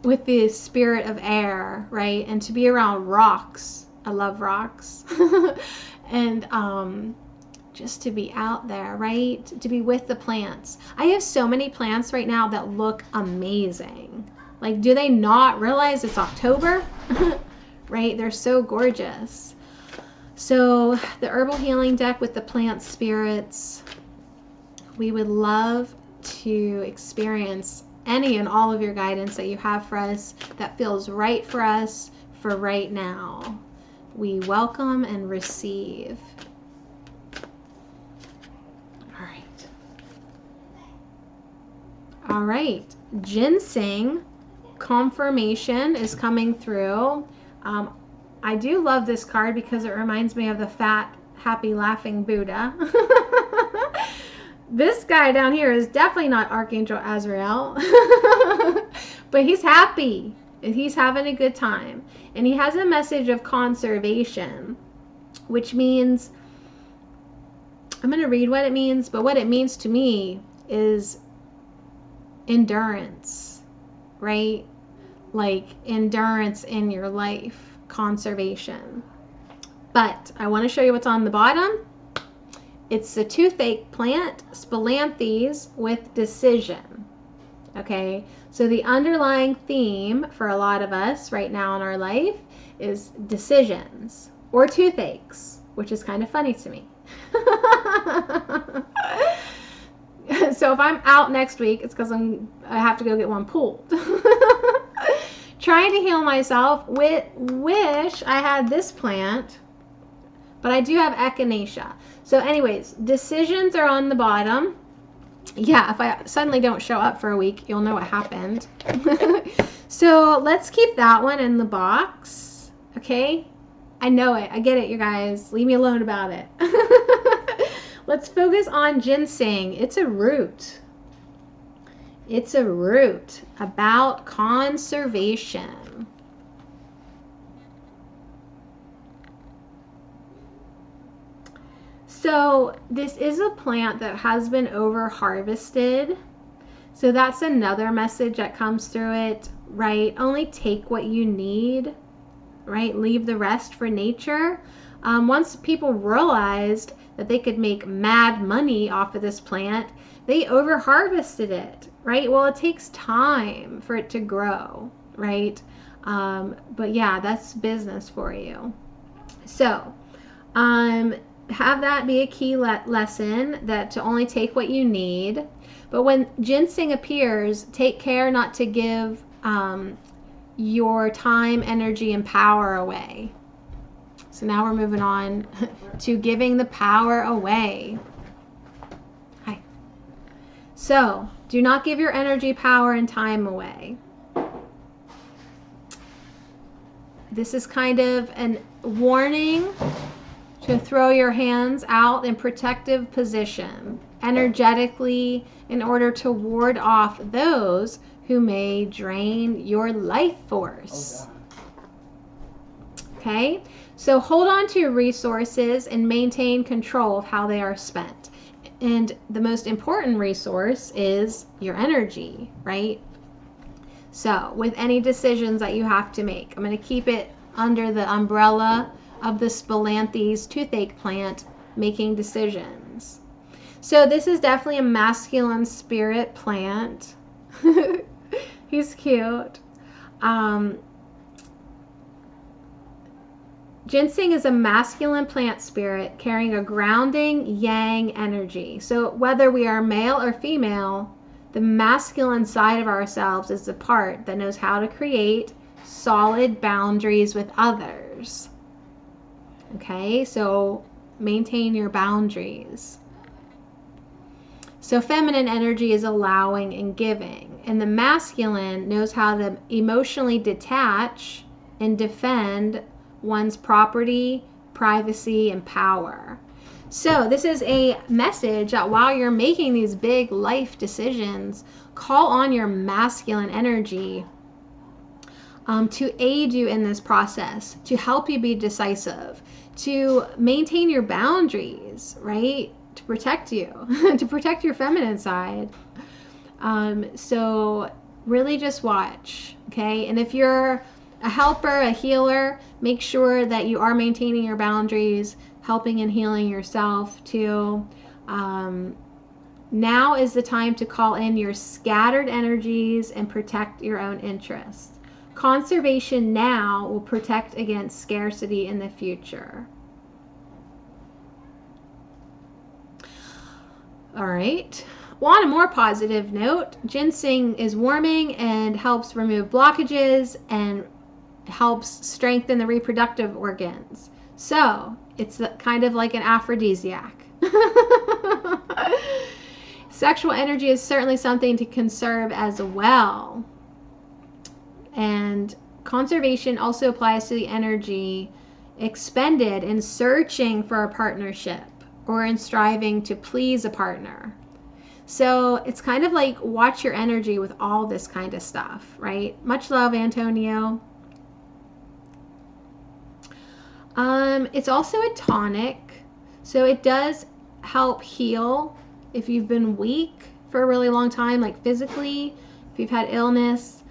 with the spirit of air, right? And to be around rocks. I love rocks. And just to be out there, right? To be with the plants. I have so many plants right now that look amazing. Like, do they not realize it's October? Right? They're so gorgeous. So the herbal healing deck with the plant spirits, we would love to experience any and all of your guidance that you have for us that feels right for us for right now. We welcome and receive. All right. Ginseng confirmation is coming through. I do love this card because it reminds me of the fat, happy, laughing Buddha. This guy down here is definitely not Archangel Azrael, but he's happy and he's having a good time. And he has a message of conservation, which means, I'm going to read what it means, but what it means to me is endurance, right? Like endurance in your life, conservation. But I want to show you what's on the bottom. It's the toothache plant, Spilanthes, with decision. Okay, so the underlying theme for a lot of us right now in our life is decisions or toothaches, which is kind of funny to me. So if I'm out next week, it's because I have to go get one pulled. Trying to heal myself. Wish I had this plant, but I do have echinacea. So anyways, decisions are on the bottom. Yeah, if I suddenly don't show up for a week, you'll know what happened. So let's keep that one in the box. Okay? I know it. I get it, you guys. Leave me alone about it. Let's focus on ginseng. It's a root. It's a root about conservation. So this is a plant that has been over harvested. So that's another message that comes through it, right? Only take what you need, right? Leave the rest for nature. Once people realized that they could make mad money off of this plant, they over harvested it, right? Well, it takes time for it to grow, right? But yeah, that's business for you. So, have that be a key lesson, that to only take what you need. But when ginseng appears, take care not to give your time, energy, and power away. So now we're moving on to giving the power away. Hi. So do not give your energy, power, and time away. This is kind of a warning to throw your hands out in protective position energetically in order to ward off those who may drain your life force. Okay, so hold on to your resources and maintain control of how they are spent. And the most important resource is your energy, right? So with any decisions that you have to make, I'm going to keep it under the umbrella of the Spilanthes toothache plant, making decisions. So this is definitely a masculine spirit plant. He's cute. Ginseng is a masculine plant spirit carrying a grounding yang energy. So whether we are male or female, the masculine side of ourselves is the part that knows how to create solid boundaries with others. Okay, so maintain your boundaries. So feminine energy is allowing and giving, and the masculine knows how to emotionally detach and defend one's property, privacy, and power. So this is a message that while you're making these big life decisions, call on your masculine energy to aid you in this process, to help you be decisive, to maintain your boundaries, right? To protect you, to protect your feminine side. So really just watch, okay? And if you're a helper, a healer, make sure that you are maintaining your boundaries, helping and healing yourself too. Now is the time to call in your scattered energies and protect your own interests. Conservation now will protect against scarcity in the future. All right. Well, on a more positive note, ginseng is warming and helps remove blockages and helps strengthen the reproductive organs. So it's kind of like an aphrodisiac. Sexual energy is certainly something to conserve as well. And conservation also applies to the energy expended in searching for a partnership or in striving to please a partner. So it's kind of like watch your energy with all this kind of stuff, right? Much love, Antonio. It's also a tonic, so it does help heal if you've been weak for a really long time, like physically, if you've had illness.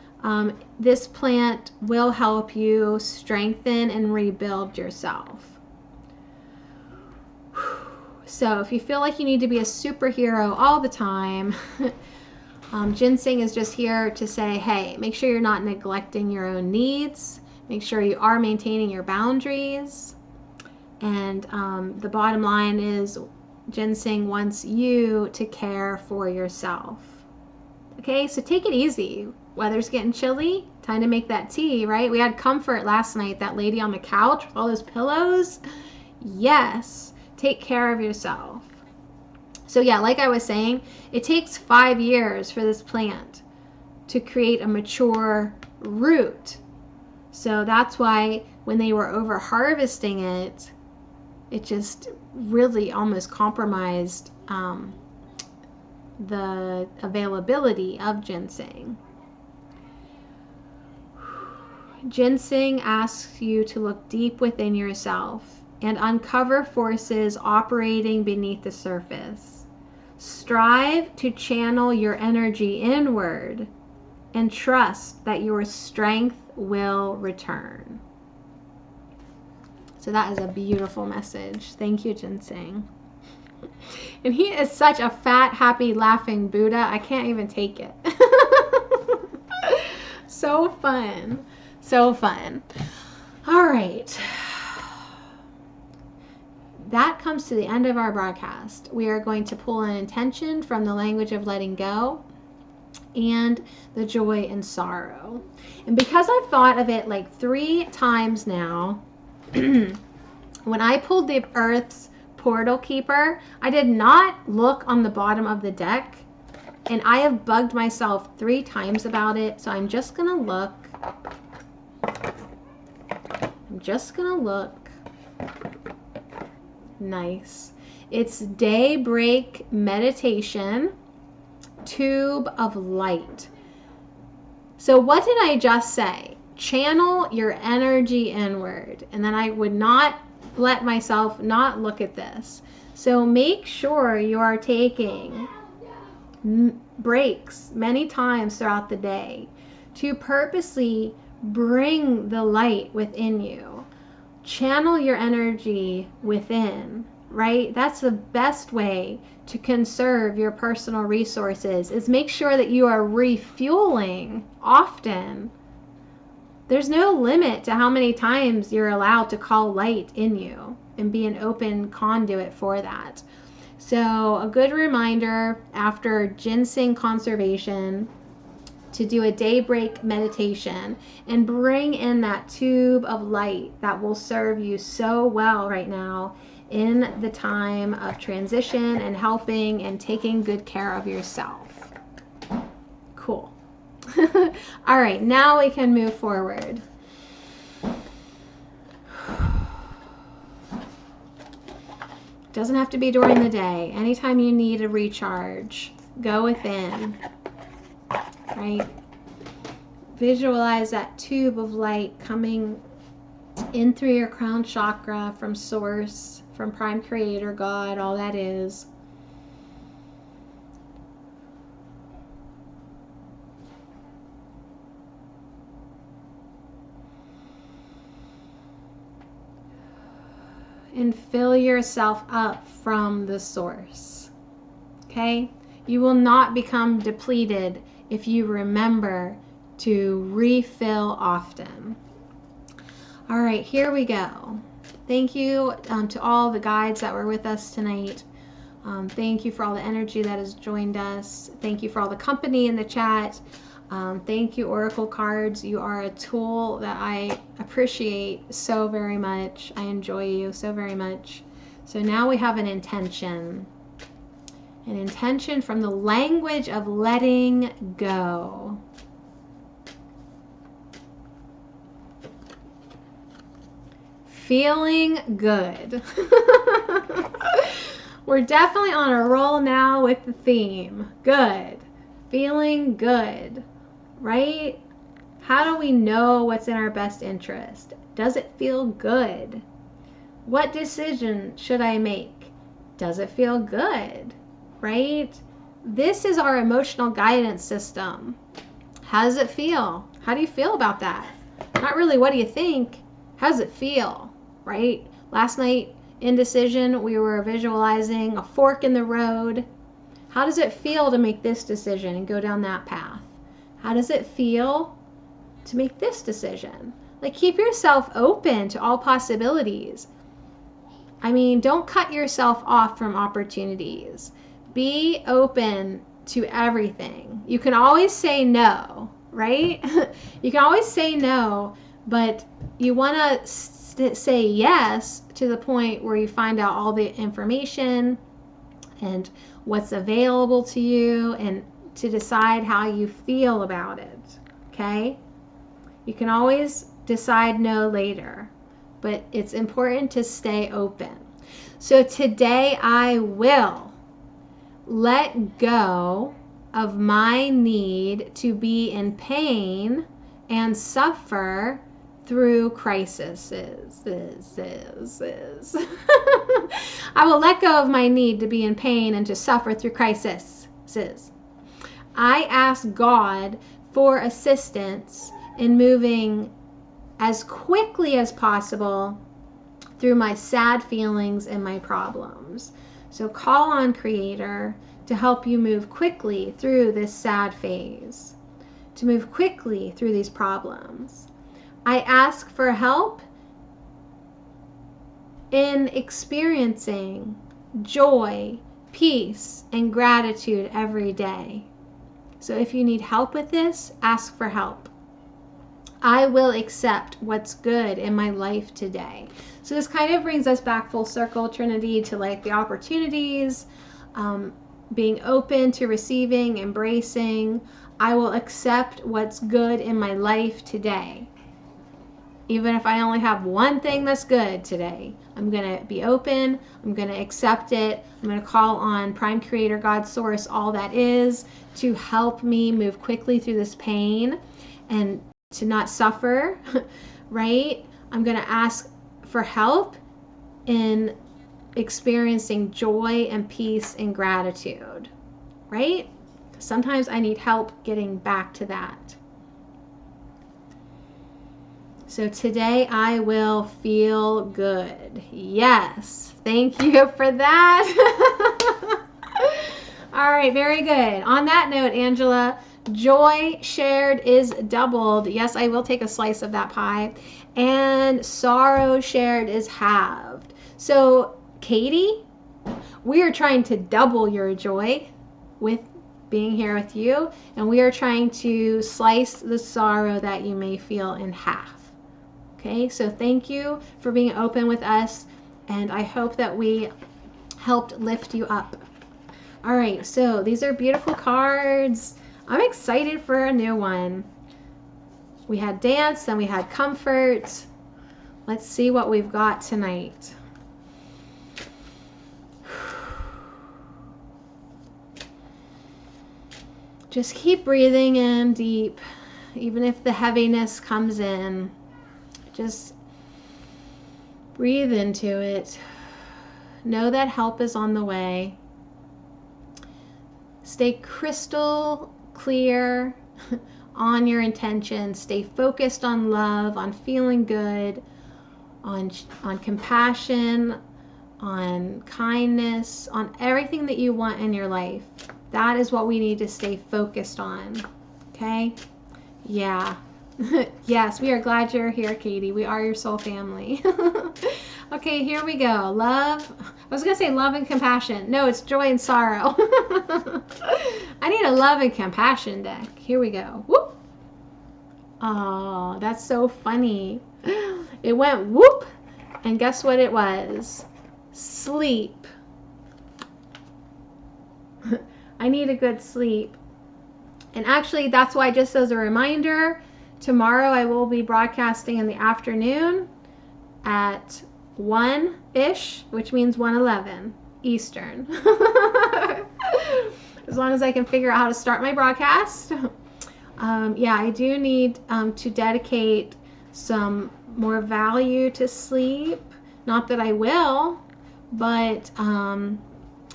This plant will help you strengthen and rebuild yourself. So if you feel like you need to be a superhero all the time, ginseng is just here to say, hey, make sure you're not neglecting your own needs. Make sure you are maintaining your boundaries. And the bottom line is ginseng wants you to care for yourself. Okay, so take it easy. Weather's getting chilly. Time to make that tea, right? We had comfort last night. That lady on the couch with all those pillows. Yes, take care of yourself. So yeah, like I was saying, it takes 5 years for this plant to create a mature root. So that's why when they were over harvesting it, it just really almost compromised the availability of ginseng. Ginseng asks you to look deep within yourself and uncover forces operating beneath the surface. Strive to channel your energy inward and trust that your strength will return. So that is a beautiful message. Thank you, Ginseng. And he is such a fat, happy, laughing Buddha. I can't even take it. So fun. So fun. All right. That comes to the end of our broadcast. We are going to pull an intention from the language of letting go and the joy and sorrow. And because I've thought of it like 3 times now, when I pulled the Earth's Portal Keeper, I did not look on the bottom of the deck, and I have bugged myself 3 times about it, so I'm just gonna look. Nice. It's Daybreak Meditation, Tube of Light. So what did I just say? Channel your energy inward. And then I would not let myself not look at this. So make sure you are taking breaks many times throughout the day to purposely bring the light within you. Channel your energy within, right? That's the best way to conserve your personal resources, is make sure that you are refueling often. There's no limit to how many times you're allowed to call light in you and be an open conduit for that. So a good reminder after ginseng conservation to do a daybreak meditation and bring in that tube of light that will serve you so well right now in the time of transition and helping and taking good care of yourself. Cool. All right, now we can move forward. Doesn't have to be during the day. Anytime you need a recharge, go within, right? Visualize that tube of light coming in through your crown chakra from source, from prime creator, God, all that is. And fill yourself up from the source. Okay? You will not become depleted if you remember to refill often. All right, here we go. Thank you to all the guides that were with us tonight. Thank you for all the energy that has joined us. Thank you for all the company in the chat. Thank you, Oracle cards. You are a tool that I appreciate so very much. I enjoy you so very much. So now we have an intention. An intention from the language of letting go. Feeling good. We're definitely on a roll now with the theme. Good. Feeling good. Right? How do we know what's in our best interest? Does it feel good? What decision should I make? Does it feel good? Right? This is our emotional guidance system. How does it feel? How do you feel about that? Not really what do you think? How does it feel? Right? Last night, indecision, we were visualizing a fork in the road. How does it feel to make this decision and go down that path? How does it feel to make this decision? Like, keep yourself open to all possibilities. I mean, don't cut yourself off from opportunities. Be open to everything. You can always say no, right? You can always say no, but you want to say yes to the point where you find out all the information and what's available to you, and to decide how you feel about it. Okay? You can always decide no later, but it's important to stay open. So today I will let go of my need to be in pain and suffer through crises. I will let go of my need to be in pain and to suffer through crises. I ask God for assistance in moving as quickly as possible through my sad feelings and my problems. So call on Creator to help you move quickly through this sad phase, to move quickly through these problems. I ask for help in experiencing joy, peace, and gratitude every day. So if you need help with this, ask for help. I will accept what's good in my life today. So this kind of brings us back full circle, Trinity, to like the opportunities, being open to receiving, embracing. I will accept what's good in my life today. Even if I only have one thing that's good today, I'm going to be open. I'm going to accept it. I'm going to call on Prime Creator, God, Source, all that is, to help me move quickly through this pain and to not suffer, right? I'm going to ask for help in experiencing joy and peace and gratitude, right? Sometimes I need help getting back to that. So today I will feel good. Yes, thank you for that. All right, very good. On that note, Angela, joy shared is doubled. Yes, I will take a slice of that pie. And sorrow shared is halved. So, Katie, we are trying to double your joy with being here with you, and we are trying to slice the sorrow that you may feel in half. Okay, so thank you for being open with us, and I hope that we helped lift you up. All right, so these are beautiful cards. I'm excited for a new one. We had dance, then we had comfort. Let's see what we've got tonight. Just keep breathing in deep, even if the heaviness comes in. Just breathe into it. Know that help is on the way. Stay crystal clear on your intention. Stay focused on love, on feeling good, on compassion, on kindness, on everything that you want in your life. That is what we need to stay focused on. Okay? Yeah. Yes, we are glad you're here, Katie. We are your soul family. Okay, here we go. Love. I was going to say love and compassion. No, it's joy and sorrow. I need a love and compassion deck. Here we go. Whoop. Oh, that's so funny. It went whoop. And guess what it was? Sleep. I need a good sleep. And actually, that's why, just as a reminder, tomorrow I will be broadcasting in the afternoon at 1-ish, which means 1:11 Eastern. As long as I can figure out how to start my broadcast. Yeah, I do need to dedicate some more value to sleep. Not that I will, but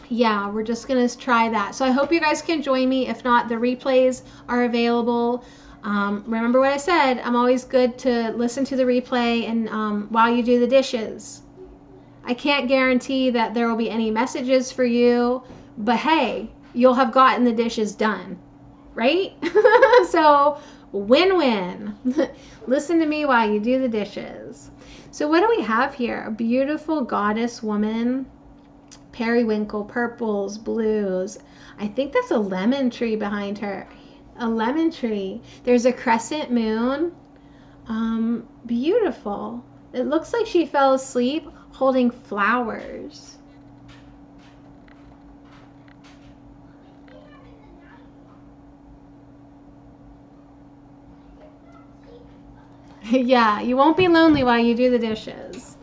yeah, we're just going to try that. So I hope you guys can join me. If not, the replays are available. Remember what I said, I'm always good to listen to the replay and while you do the dishes. I can't guarantee that there will be any messages for you, but hey, you'll have gotten the dishes done, right? So win-win. Listen to me while you do the dishes. So what do we have here? A beautiful goddess woman, periwinkle, purples, blues. I think that's a lemon tree behind her. A lemon tree. There's a crescent moon. Beautiful. It looks like she fell asleep holding flowers. Yeah, you won't be lonely while you do the dishes.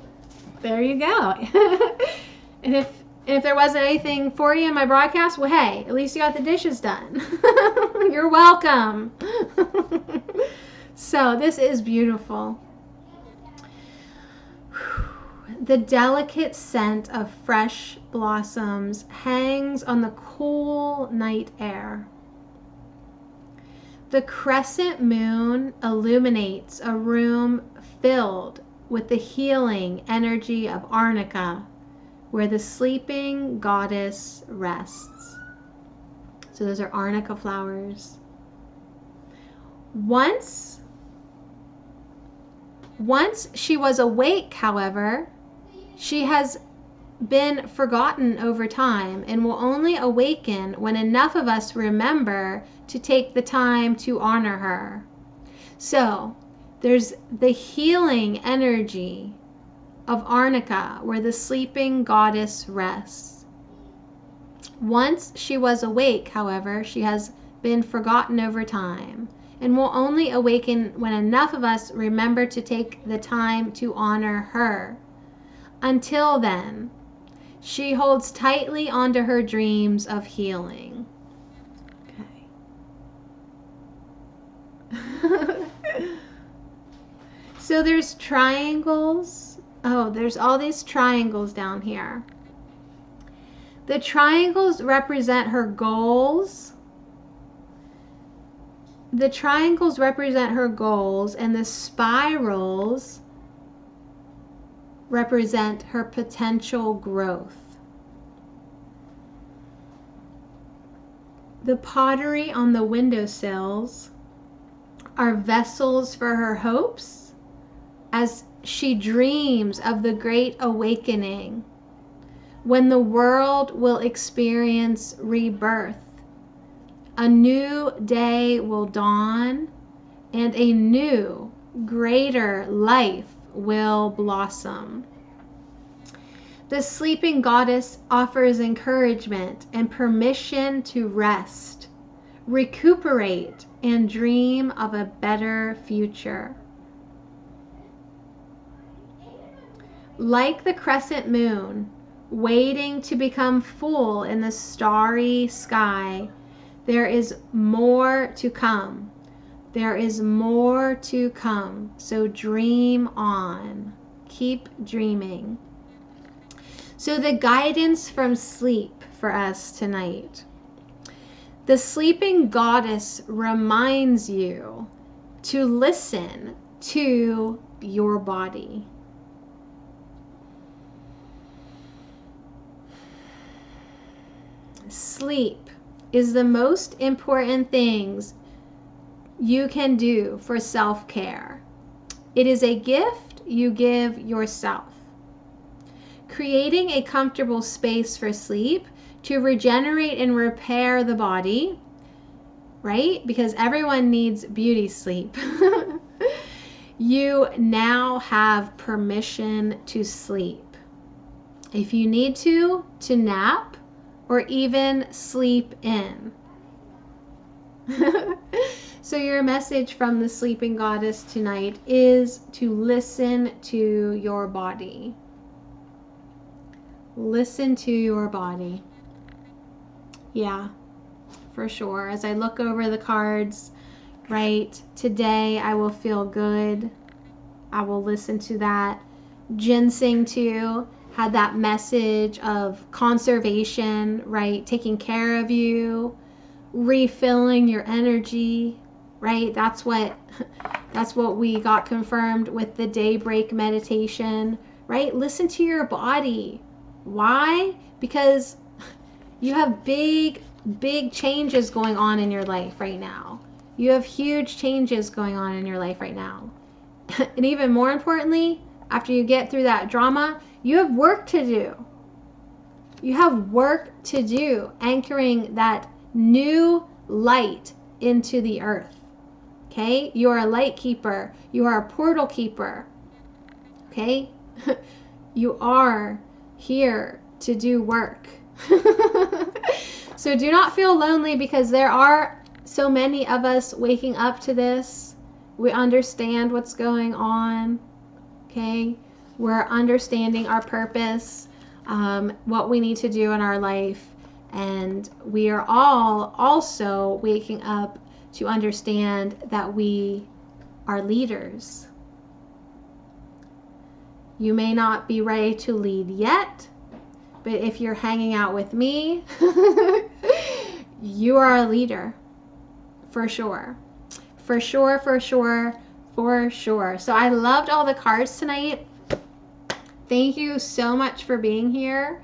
There you go. And if there wasn't anything for you in my broadcast, well, hey, at least you got the dishes done. You're welcome. So this is beautiful. The delicate scent of fresh blossoms hangs on the cool night air. The crescent moon illuminates a room filled with the healing energy of Arnica, where the sleeping goddess rests. So those are Arnica flowers. Once she was awake, however, she has been forgotten over time and will only awaken when enough of us remember to take the time to honor her. So there's the healing energy of Arnica, where the sleeping goddess rests. Once she was awake, however, she has been forgotten over time and will only awaken when enough of us remember to take the time to honor her. Until then, she holds tightly onto her dreams of healing. Okay. So there's triangles. Oh, there's all these triangles down here. The triangles represent her goals. The triangles represent her goals, and the spirals represent her potential growth. The pottery on the windowsills are vessels for her hopes as she dreams of the great awakening, when the world will experience rebirth. A new day will dawn, and a new, greater life will blossom. The sleeping goddess offers encouragement and permission to rest, recuperate, and dream of a better future. Like the crescent moon, waiting to become full in the starry sky, there is more to come. There is more to come. So dream on. Keep dreaming. So the guidance from sleep for us tonight. The sleeping goddess reminds you to listen to your body. Sleep is the most important things you can do for self-care. It is a gift you give yourself. Creating a comfortable space for sleep to regenerate and repair the body, right? Because everyone needs beauty sleep. You now have permission to sleep. If you need to nap, or even sleep in. So your message from the sleeping goddess tonight is to listen to your body. Listen to your body. Yeah, for sure. As I look over the cards, right, today I will feel good. I will listen to that. Ginseng too had that message of conservation, right? Taking care of you, refilling your energy, right? That's what we got confirmed with the daybreak meditation, right? Listen to your body. Why? Because you have big changes going on in your life right now. You have huge changes going on in your life right now. And even more importantly, after you get through that drama, you have work to do. You have work to do, anchoring that new light into the earth. Okay? You are a light keeper. You are a portal keeper. Okay? You are here to do work. So do not feel lonely, because there are so many of us waking up to this, We understand what's going on. Okay? We're understanding our purpose, what we need to do in our life. And we are all also waking up to understand that we are leaders. You may not be ready to lead yet, but if you're hanging out with me, you are a leader. For sure. For sure, for sure, for sure. So I loved all the cards tonight. Thank you so much for being here.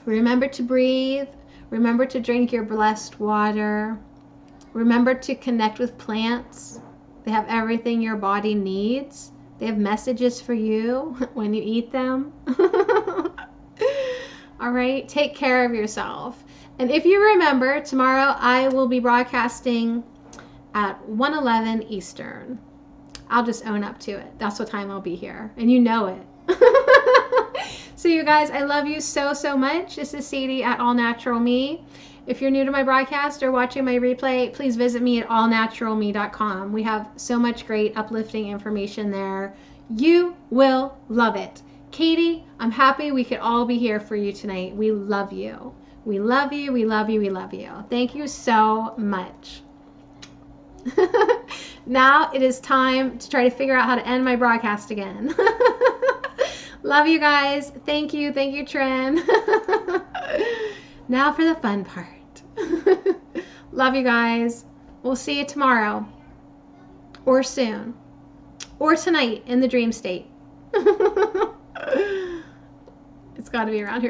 Remember to breathe. Remember to drink your blessed water. Remember to connect with plants. They have everything your body needs. They have messages for you when you eat them. All right, take care of yourself. And if you remember, tomorrow I will be broadcasting at 1:11 Eastern. I'll just own up to it. That's what time I'll be here. And you know it. So you guys, I love you so, so much. This is Sadie at All Natural Me. If you're new to my broadcast or watching my replay, please visit me at allnaturalme.com. We have so much great uplifting information there. You will love it. Katie, I'm happy we could all be here for you tonight. We love you. We love you. We love you. We love you. Thank you so much. Now it is time to try to figure out how to end my broadcast again. Love you guys. Thank you. Thank you, Trin. Now for the fun part. Love you guys. We'll see you tomorrow or soon or tonight in the dream state. It's got to be around here.